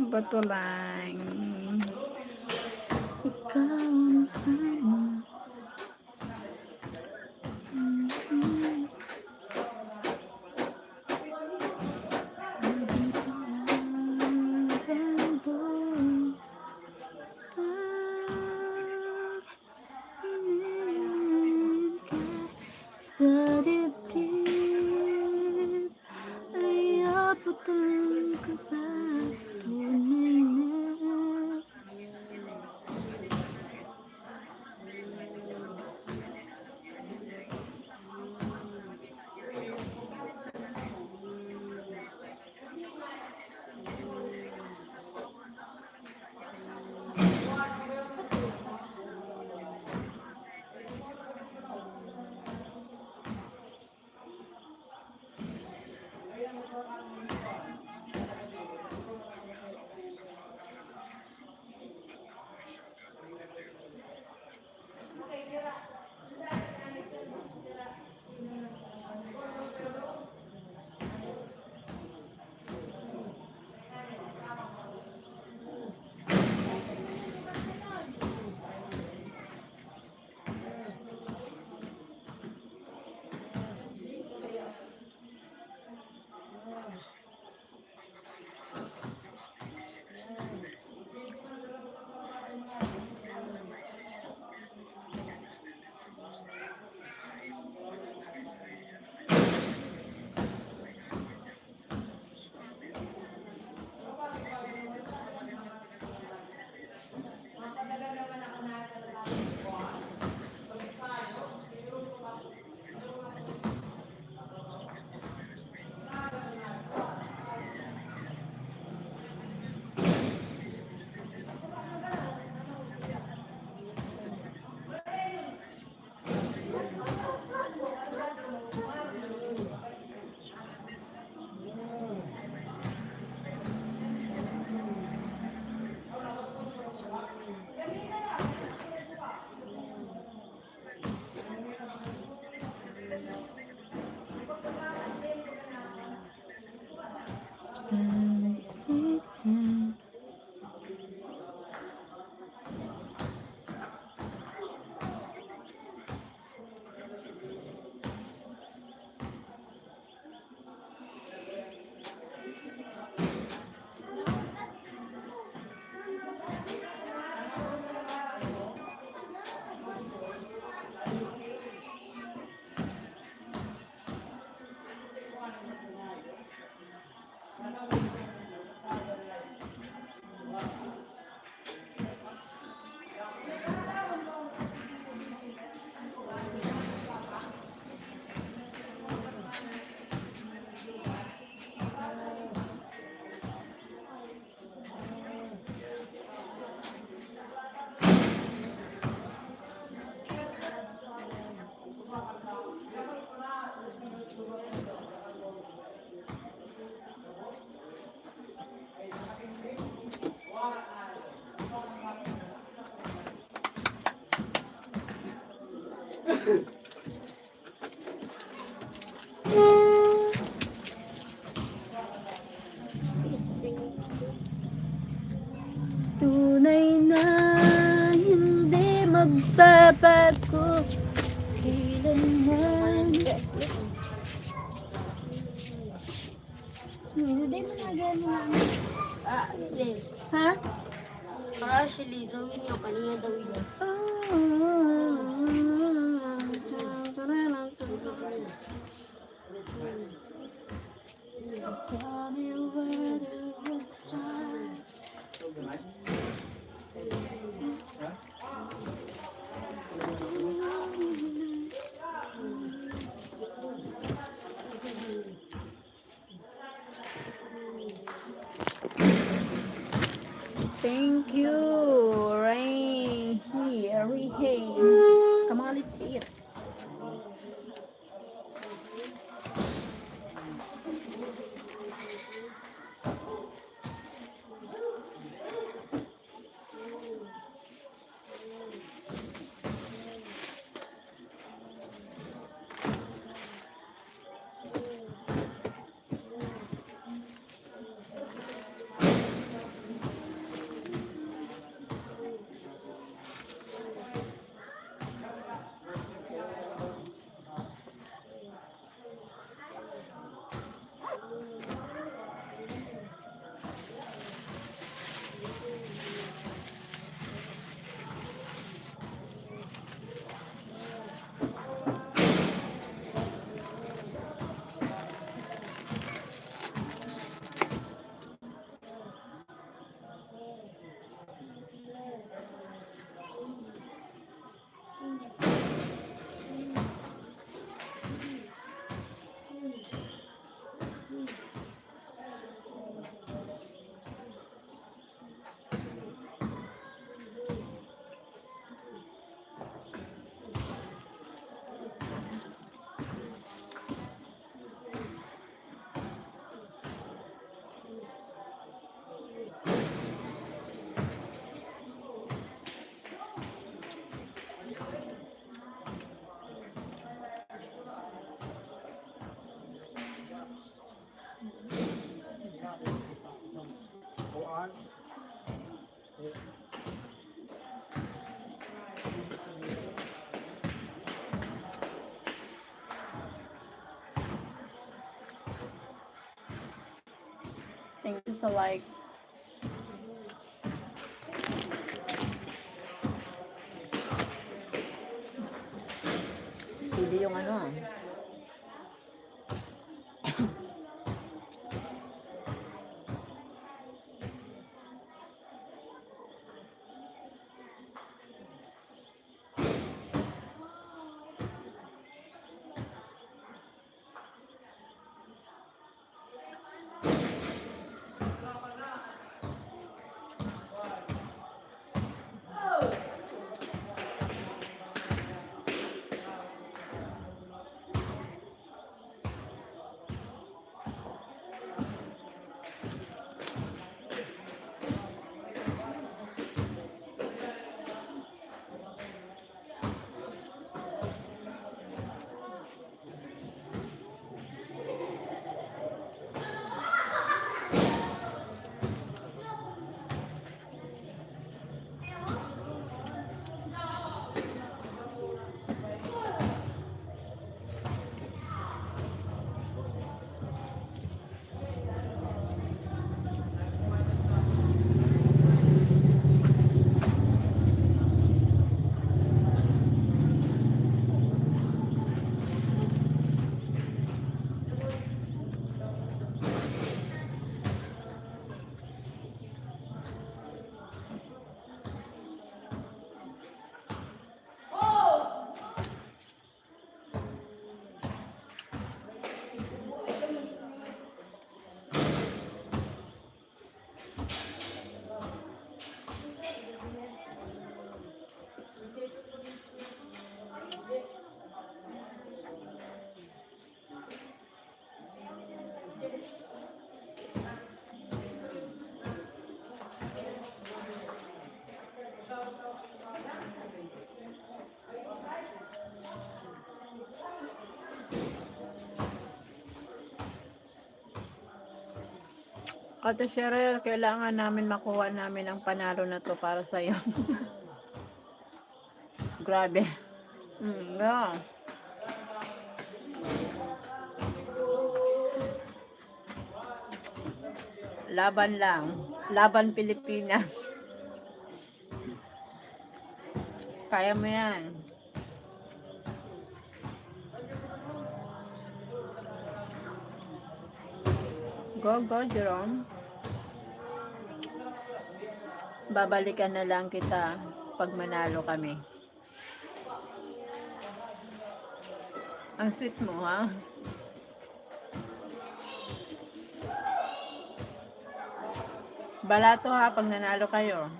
S1: Bato lang. Ikaw ang sana. Sa dibdib ay abutan ka ba? Tunay na Tunay na hindi magbabago kailanman. Hindi mo na gano'n.
S2: Liv.
S1: Ha?
S2: Actually, sabihin nyo, kanina daw yun.
S1: Tell me where to start. Thank you, Rain. Here, hey. Come on, let's see it. Thank you for like. Steady yung ano. Ate Sheryl, kailangan namin makuha namin ang panalo na to para sa'yo. Grabe. Yeah. Laban lang. Laban Pilipinas. Kaya mo yan. Go, go, Jerome. Babalikan na lang kita pag manalo kami. Ang sweet mo, ha? Balato ha pag nanalo kayo.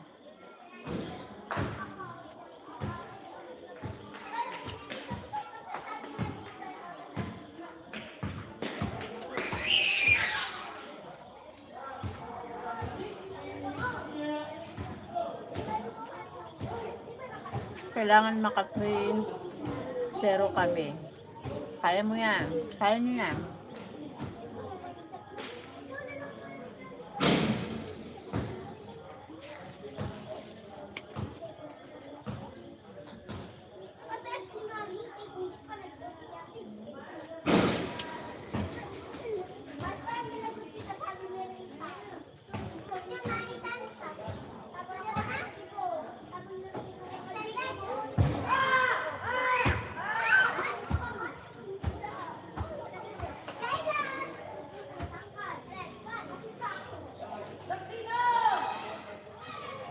S1: Kailangan maka-3-0 kami. Kaya mo yan. Kaya nyo yan.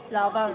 S1: Laban.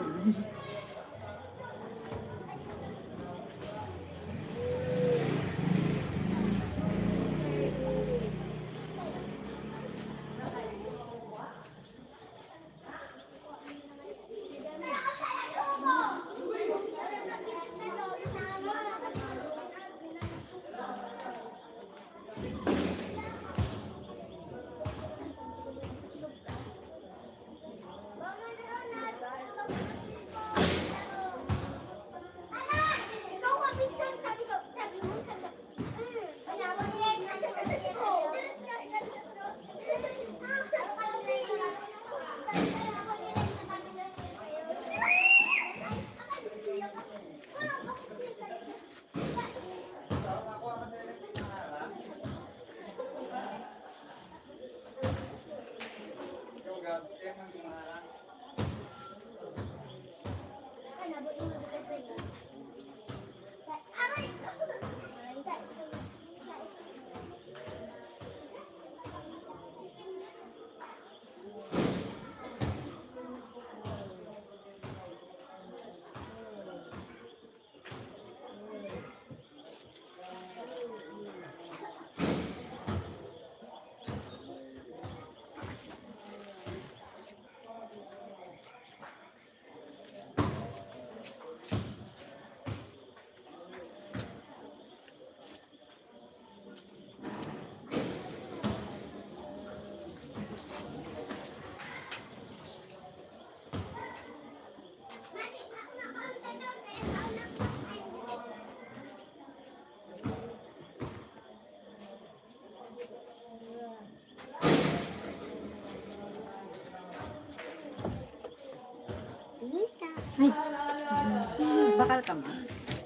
S1: Bakal ka mo?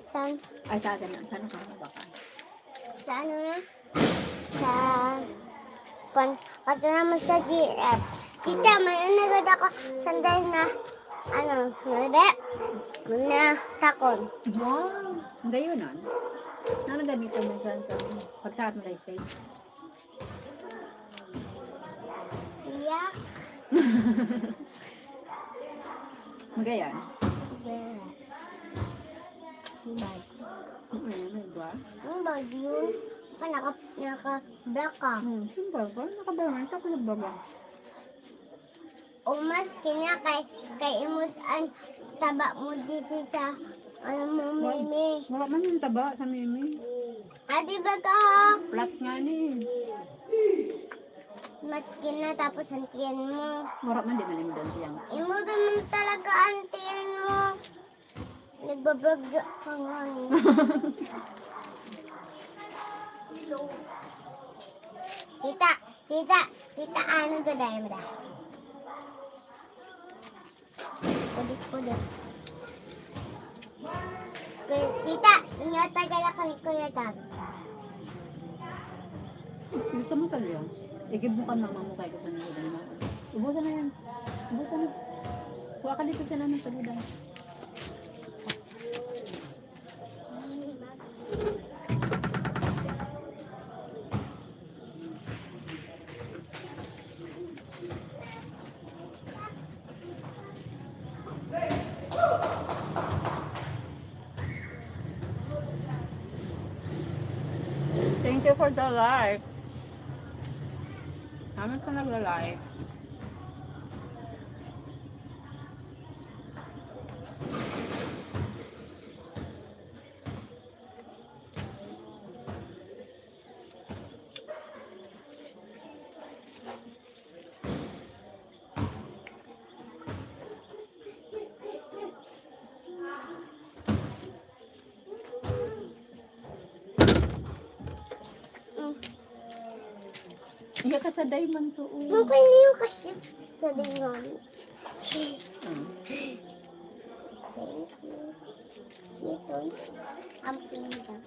S4: Saan?
S1: Ay, sa atin lang. Saan ka mo bakal?
S4: Sa ano na? Sa... Kaso naman sa GF. Tita, may nagad ako sandal na... Nabe? Na takon.
S1: Wow! Gayon nun. Ano gamitin mo sa pagsakat mo sa stage?
S4: Yak.
S1: Magayon?
S4: Bag.
S1: Diba?
S4: Ang bag yun. Naka-black ka.
S1: Siyempre ba? Nakabaman ka pala ba?
S4: O mas kanya kay imusan taba mo dito sa mo mimi.
S1: Wala man yung taba sa mimi.
S4: Adi ba ka?
S1: Flat nga ni.
S4: Mas kina tapos antiyan mo.
S1: Wala man, di man yung doon siyang.
S4: Imo naman talaga antiyan mo. Nagbabagga ka nga ni. Tita, ano to dahil mo da? Kulit. Tita, ingat tagal ako ni Kuya Gab.
S1: Gusto mo talyo? Igib mo ka ng mamukay ko sa nila. Ubusan na yan. Ubusan na. Kuha ka dito sa namin sa ludan. Thank you for the like. Namin ka nagla-like. Iya ka sa diamond so.
S4: Okay na yung kasi sa dingon. Thank you. Ito. Ang pinta.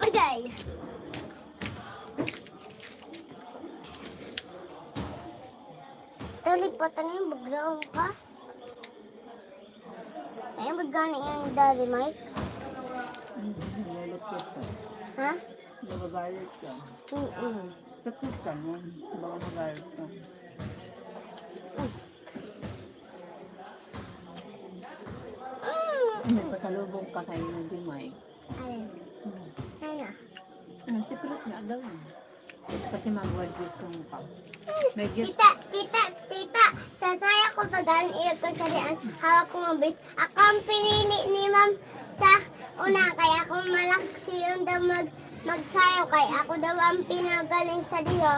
S4: Okay. Talipatan yung background ka. Ay, magkano yung daddy, Mike?
S1: Nalulupit ka.
S4: Ha?
S1: Nagagalit ka. Sakit ka mo. Baka magalit ka. May pasalubong ka kayo ng Mike.
S4: Ayun. Ayun.
S1: Secret nga daw. Kasi mag-graduate ka mo pa. May gift.
S4: Tita, sasaya ko pa galing ilog ko sa diyan. Hawak ko mabit. Ako ang pinili ni ma'am sa una. Kaya kung malaksi yun daw magsayaw. Kaya ako daw ang pinagaling sa diyo.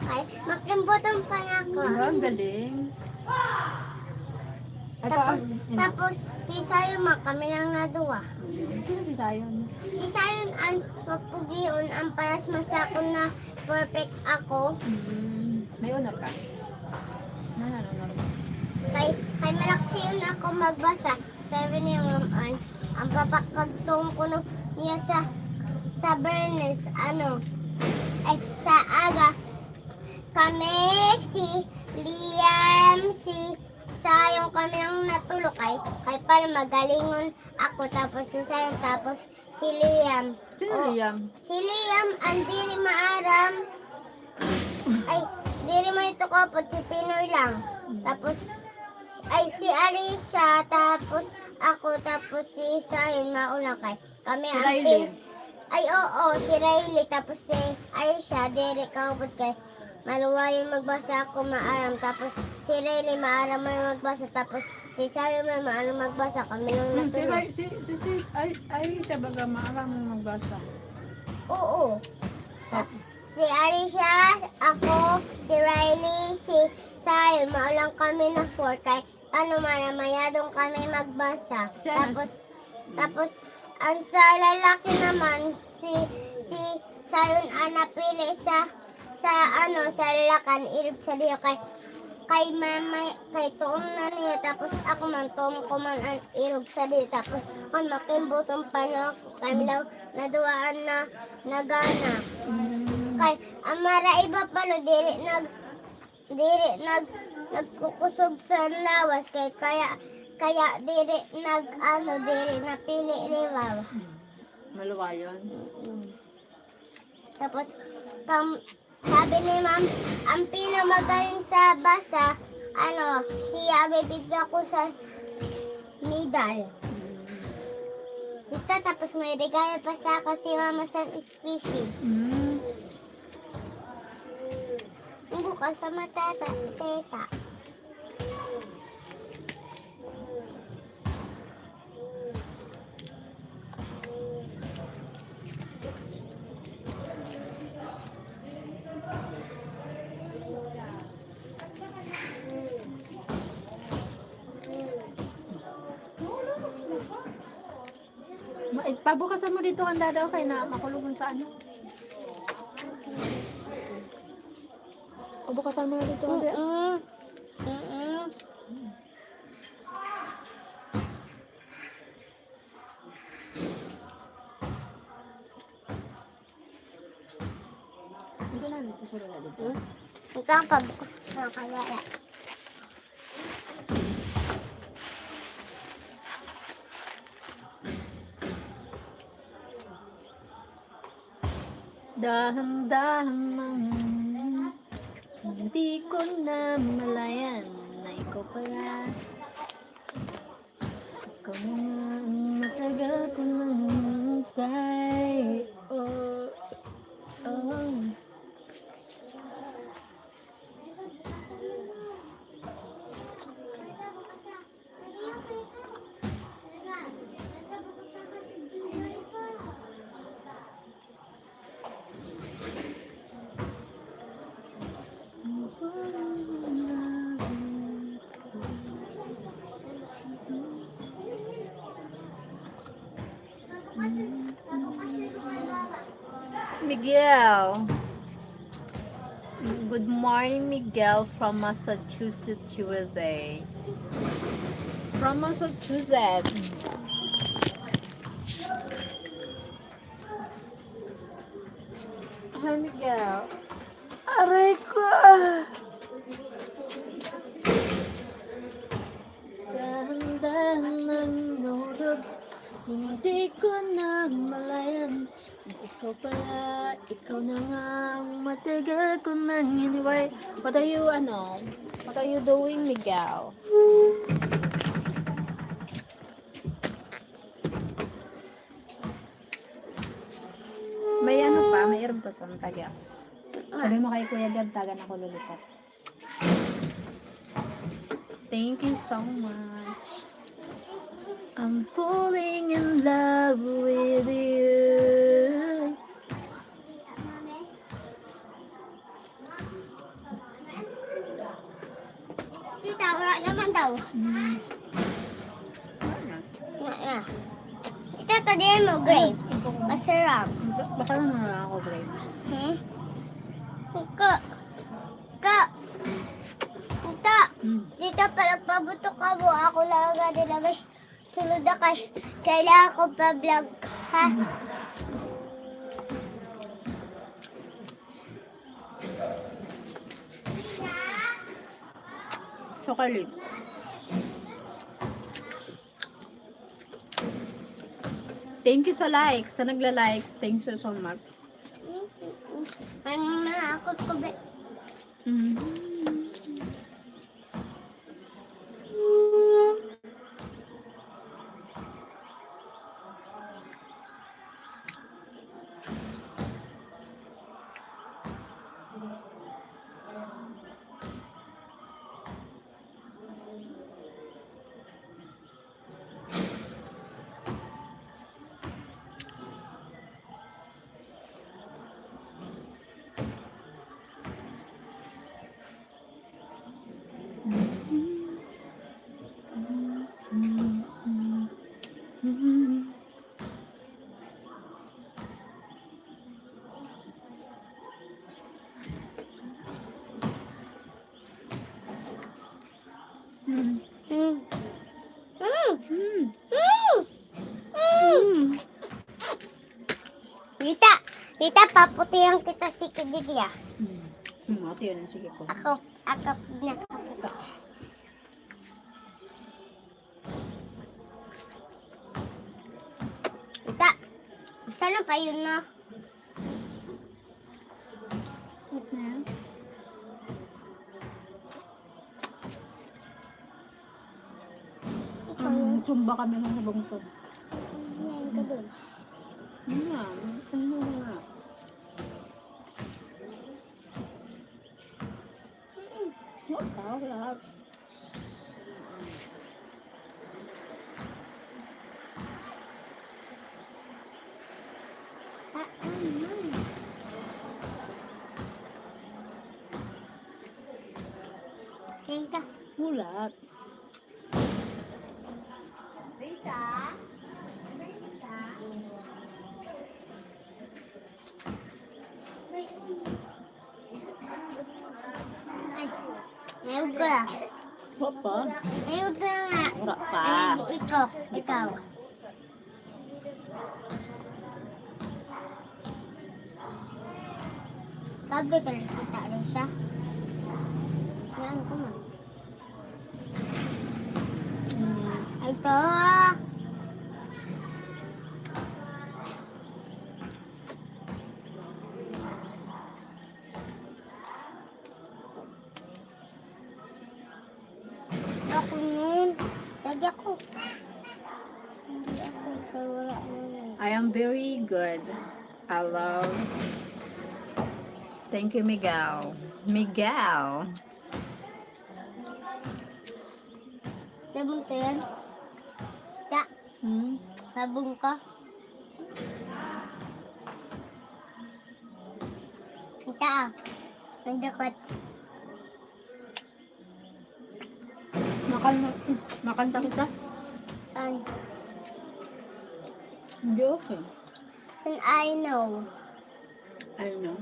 S4: Kaya makimbutan pa na ako.
S1: Ang galing.
S4: Tapos si Sayon kami lang naduwa.
S1: Sino si Sayon?
S4: Si Sayon ang mapugiyon ang paras masakon na perfect ako.
S1: May honor ka? Honor mo.
S4: Kay malaksi yun ako magbasa. Sabi niya ma'am, ang papakagtong ko niya sa Bernes, sa aga. Kami, si Liam, si Sayong kami ang natulog kay para magalingon ako tapos si Sayong tapos si Liam.
S1: Sino Liam?
S4: Si Liam ang diri maaram. Ay, diri mo ito kapot si Pinoy lang. Tapos si Arisha tapos ako tapos si Sayong mauna kay kami
S1: Si
S4: ang
S1: Riley.
S4: Ay oo, si Riley tapos si Arisha diri kapot kay maluwayan magbasa ako maaram tapos si Riley maaram may magbasa tapos si Sayo may maaram magbasa kami lang natulog.
S1: Ay, siya baga maaram magbasa.
S4: Oo. Si Arisha, ako, si Riley, si Sayo, maulang kami na 4 kay maramayadong kami magbasa. Tapos ang sa lalaki naman si Sayon ang napili sa lalakan irip sa diyo kay mama kay tuon na niya tapos ako man tuon ko man ang irog sa diyo tapos kung makimbutong pa na ako kami lang naduwaan na nagana kay ang mara iba pa no diri nagkukusog sa lawas kaya diri diri napili liwaw.
S1: Maluwayon.
S4: Tapos sabi ni ma'am, ang pinamagaling sa basa, siya bibigyan ko sa medal. Dito, tapos may regalo pa sa ako si Mama San Squishy. Bukas sa mata, teta.
S1: Pabukasan mo dito ang dadaw kay na makulungan sa ano. Pabukasan mo na dito ang dadaw. Dito na, dito sila na dito.
S4: Ito ang pabukas ng kagaya.
S1: Dahan-dahan mang hindi ko na malayan na ikaw pala. Ikaw na nga ang matagal ko nang hintay. Oh, oh. Miguel. Good morning, Miguel from Massachusetts, USA. From Massachusetts. Hi, Miguel. Aray ko. Dahan-dahan ng nurog, hindi ko na malayan. Ikaw pala, ikaw na nga ang matagal ko nang hiniwalay. What are you doing, Miguel? Mayroon pa sa taga. Sabi mo kay Kuya Gab, tagan ako lulipat. Thank you so much. I'm falling in love with you.
S4: Tita, wala naman daw. Nga. Tita, tadiyan mo grapes. Masarap.
S1: Baka lang na ako, Greg.
S4: Tita, dito pala pabuto ka mo. Ako lang nga din na may sunod na kailangan ko pa-vlog, ha?
S1: Chocolate. Thank you sa likes, sa nagla-likes. Thanks so much.
S4: Ano na ako ko ba? Tita, paputihan kita si Kidilya.
S1: Ate yun, sige po.
S4: Ako pinakaputi. Tita, sana pa yun na?
S1: Tumba kami ng bangkod.
S4: Yan ka dun.
S1: Ano nga? Lahat.
S4: Yan ka.
S1: Mulat.
S4: Risa? Ayun ka.
S1: Papa.
S4: Ayun ka nga.
S1: Wala pa.
S4: Ikaw. Sabi ka rin kita rin siya. Yan ko man. Ito. Ako nun. Tagi ako. Hindi ako sa wala nun.
S1: I am very good. I love. Thank you, Miguel. Miguel.
S4: Sabong ka yan? Ta, sabong ka? Ta, nandakot.
S1: Makanta kita?
S4: Saan?
S1: Hindi okay.
S4: Saan I know?
S1: I know.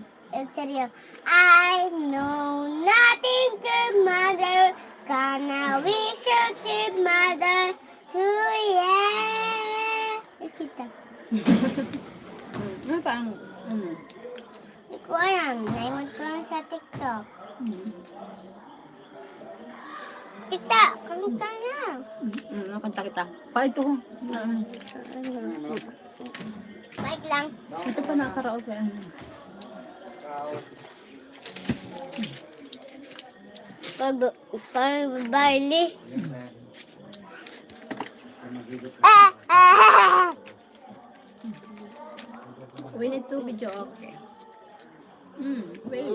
S4: Seryo. I know nothing to mother. Gonna wish you good mother to yeah. Kita.
S1: Ano pa ang,
S4: Hindi ko alam. Naimod ko lang sa TikTok. Kita, kanta na.
S1: Nakanta kita. Pa ito.
S4: Mic lang.
S1: Ito pa nakaraoke.
S4: Barley.
S1: We need to video okay. Wait.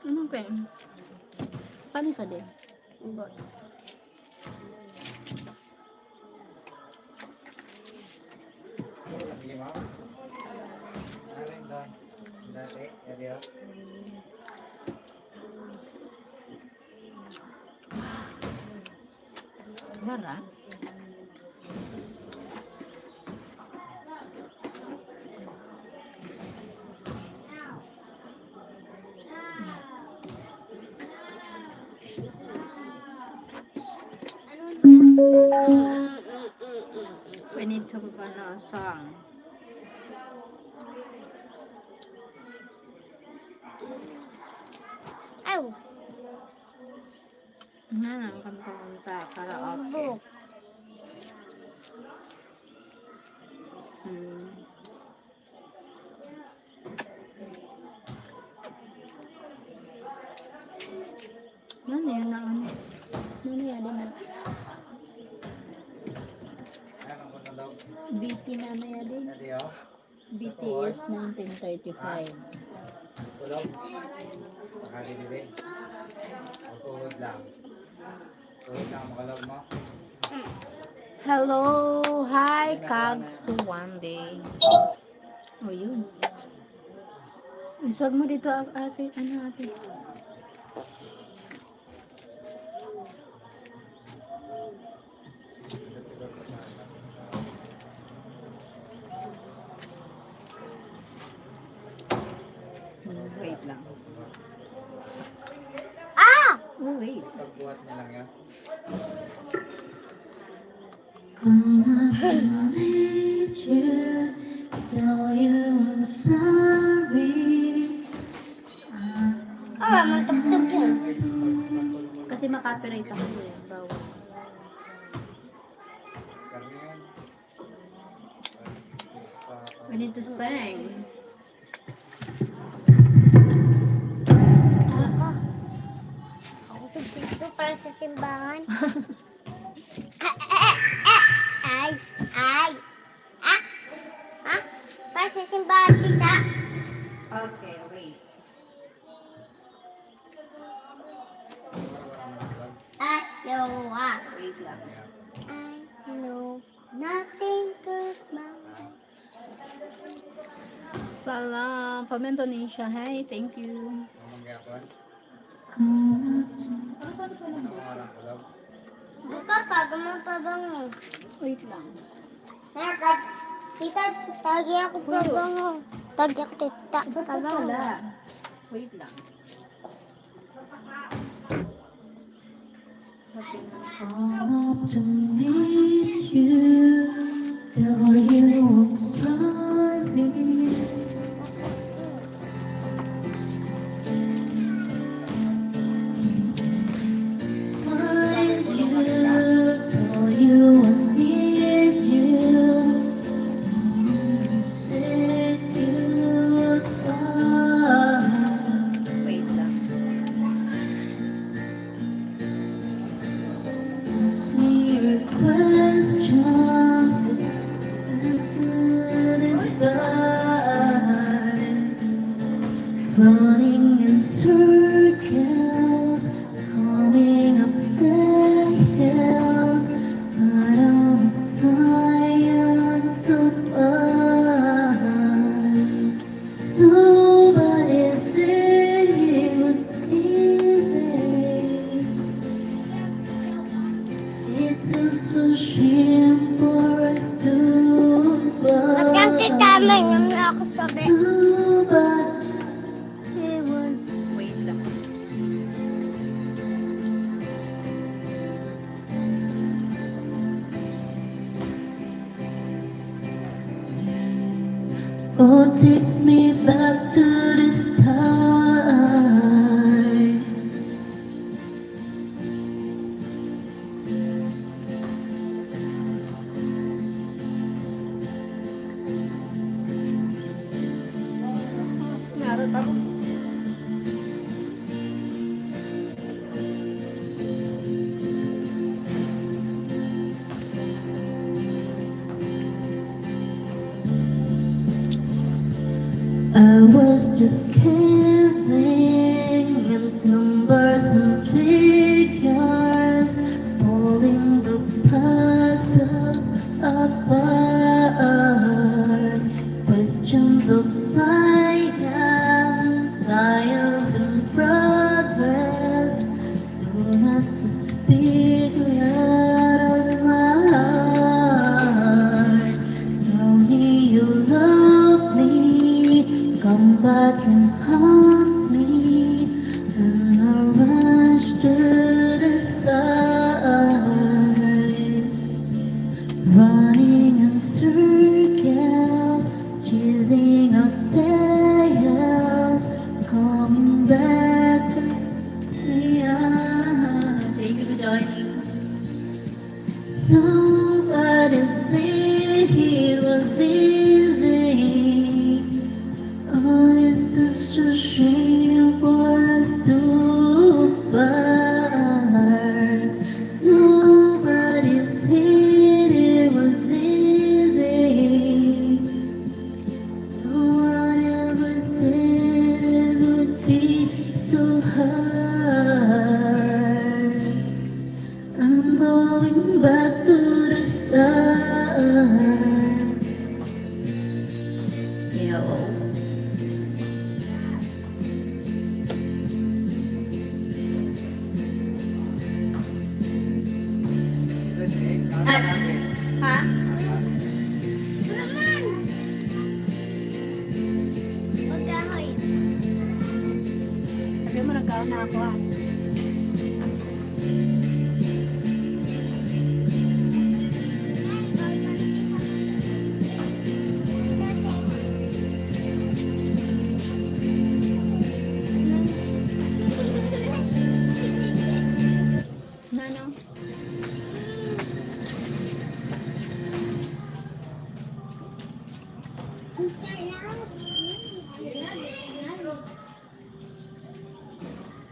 S1: Ano kayo? Paano sa din? Lara? We need to go on a song.
S4: Ow.
S1: Ang kanta karaoke.
S4: Book.
S1: Ano yan na ano? Ano yan na? BT na ano yan din? BTS 1935.
S3: Tulog. Makakadidig. Tuhod lang. Tuhod lang makalog mo.
S1: Hello! Hi, Kagsu one day. Oh, yun. Iswag mo dito, ate. Ano, ate? Wait lang.
S4: Ah!
S1: Oh, wait.
S3: Pagbuhat niya lang yan.
S1: Tell you I'm sorry.
S4: Matugtog yun.
S1: Kasi makapirate ako eh. Bawal.
S3: Karne yan.
S1: We need to sing.
S4: Ako subsito para sa simbahan. Ay! Ay! Ah! Ah! Para sa simbahan, tita.
S1: Okay, wait.
S4: At yawa.
S1: Wait lang.
S4: I know nothing good man.
S1: Salam. Pamentonisha. Hey, thank you.
S3: Mamang gapon. Ano orang kulog?
S4: Buka pa, gumapabango.
S1: Wait lang.
S4: Nakag, tita, tagi ako pabango. Tagi ako tita, pabango.
S1: Wala. Wait lang. Up to meet you, tell you I'm sorry. Find you, tell you I need you, say goodbye. Wait lang. See your questions to this time, running in circles, coming up the hills, but I'm a science of fun. Nobody said it was easy. It's a shame for us to
S4: Nagkakitama naman ako sabi.
S1: but it was. Wait lang. Oh, take me back to the start. Narot ako. I was just kissing and numbers and figures, pulling the puzzles apart. Questions of science, science in progress. Do not to speak loud as my heart. Tell me you love me. Come back and haunt me, and I'll rush to the start, running in circles, chasing our tails, coming back as we are. Thank you for joining. Nobody said it was easy. Oh, it's just a shame for us to part. Nobody said it was easy. No one ever said it would be so hard. I'm going back to the start. Yo. Ha?
S4: Magkahoy.
S1: Sabi mo nagkaon na ako ah. Nano?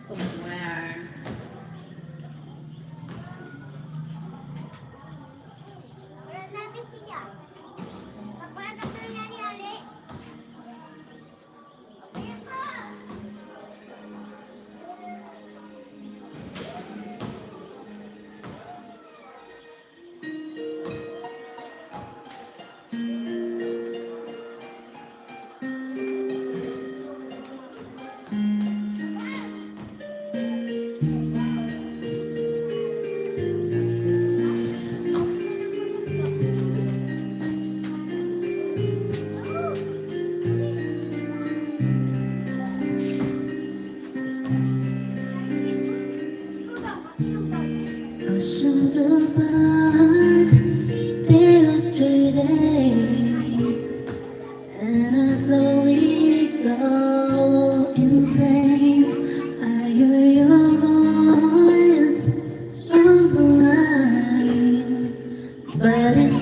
S1: Somewhere.
S4: Wala natin siya. Pagpala ka pa nangyari. Ayan pa.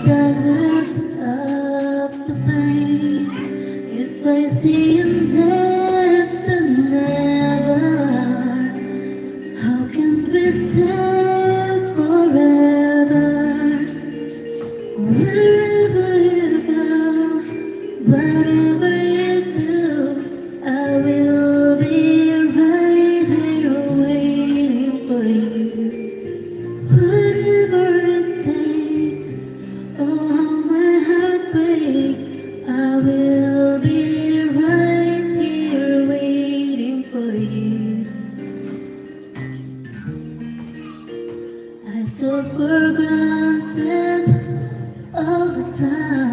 S5: doesn't stop the pain. If I see you next to never, how can we say forever? Wherever you go, whatever you do, I will be right here waiting for you. Whatever it takes, oh how my heart breaks, I will be right here waiting for you. I took for granted all the time.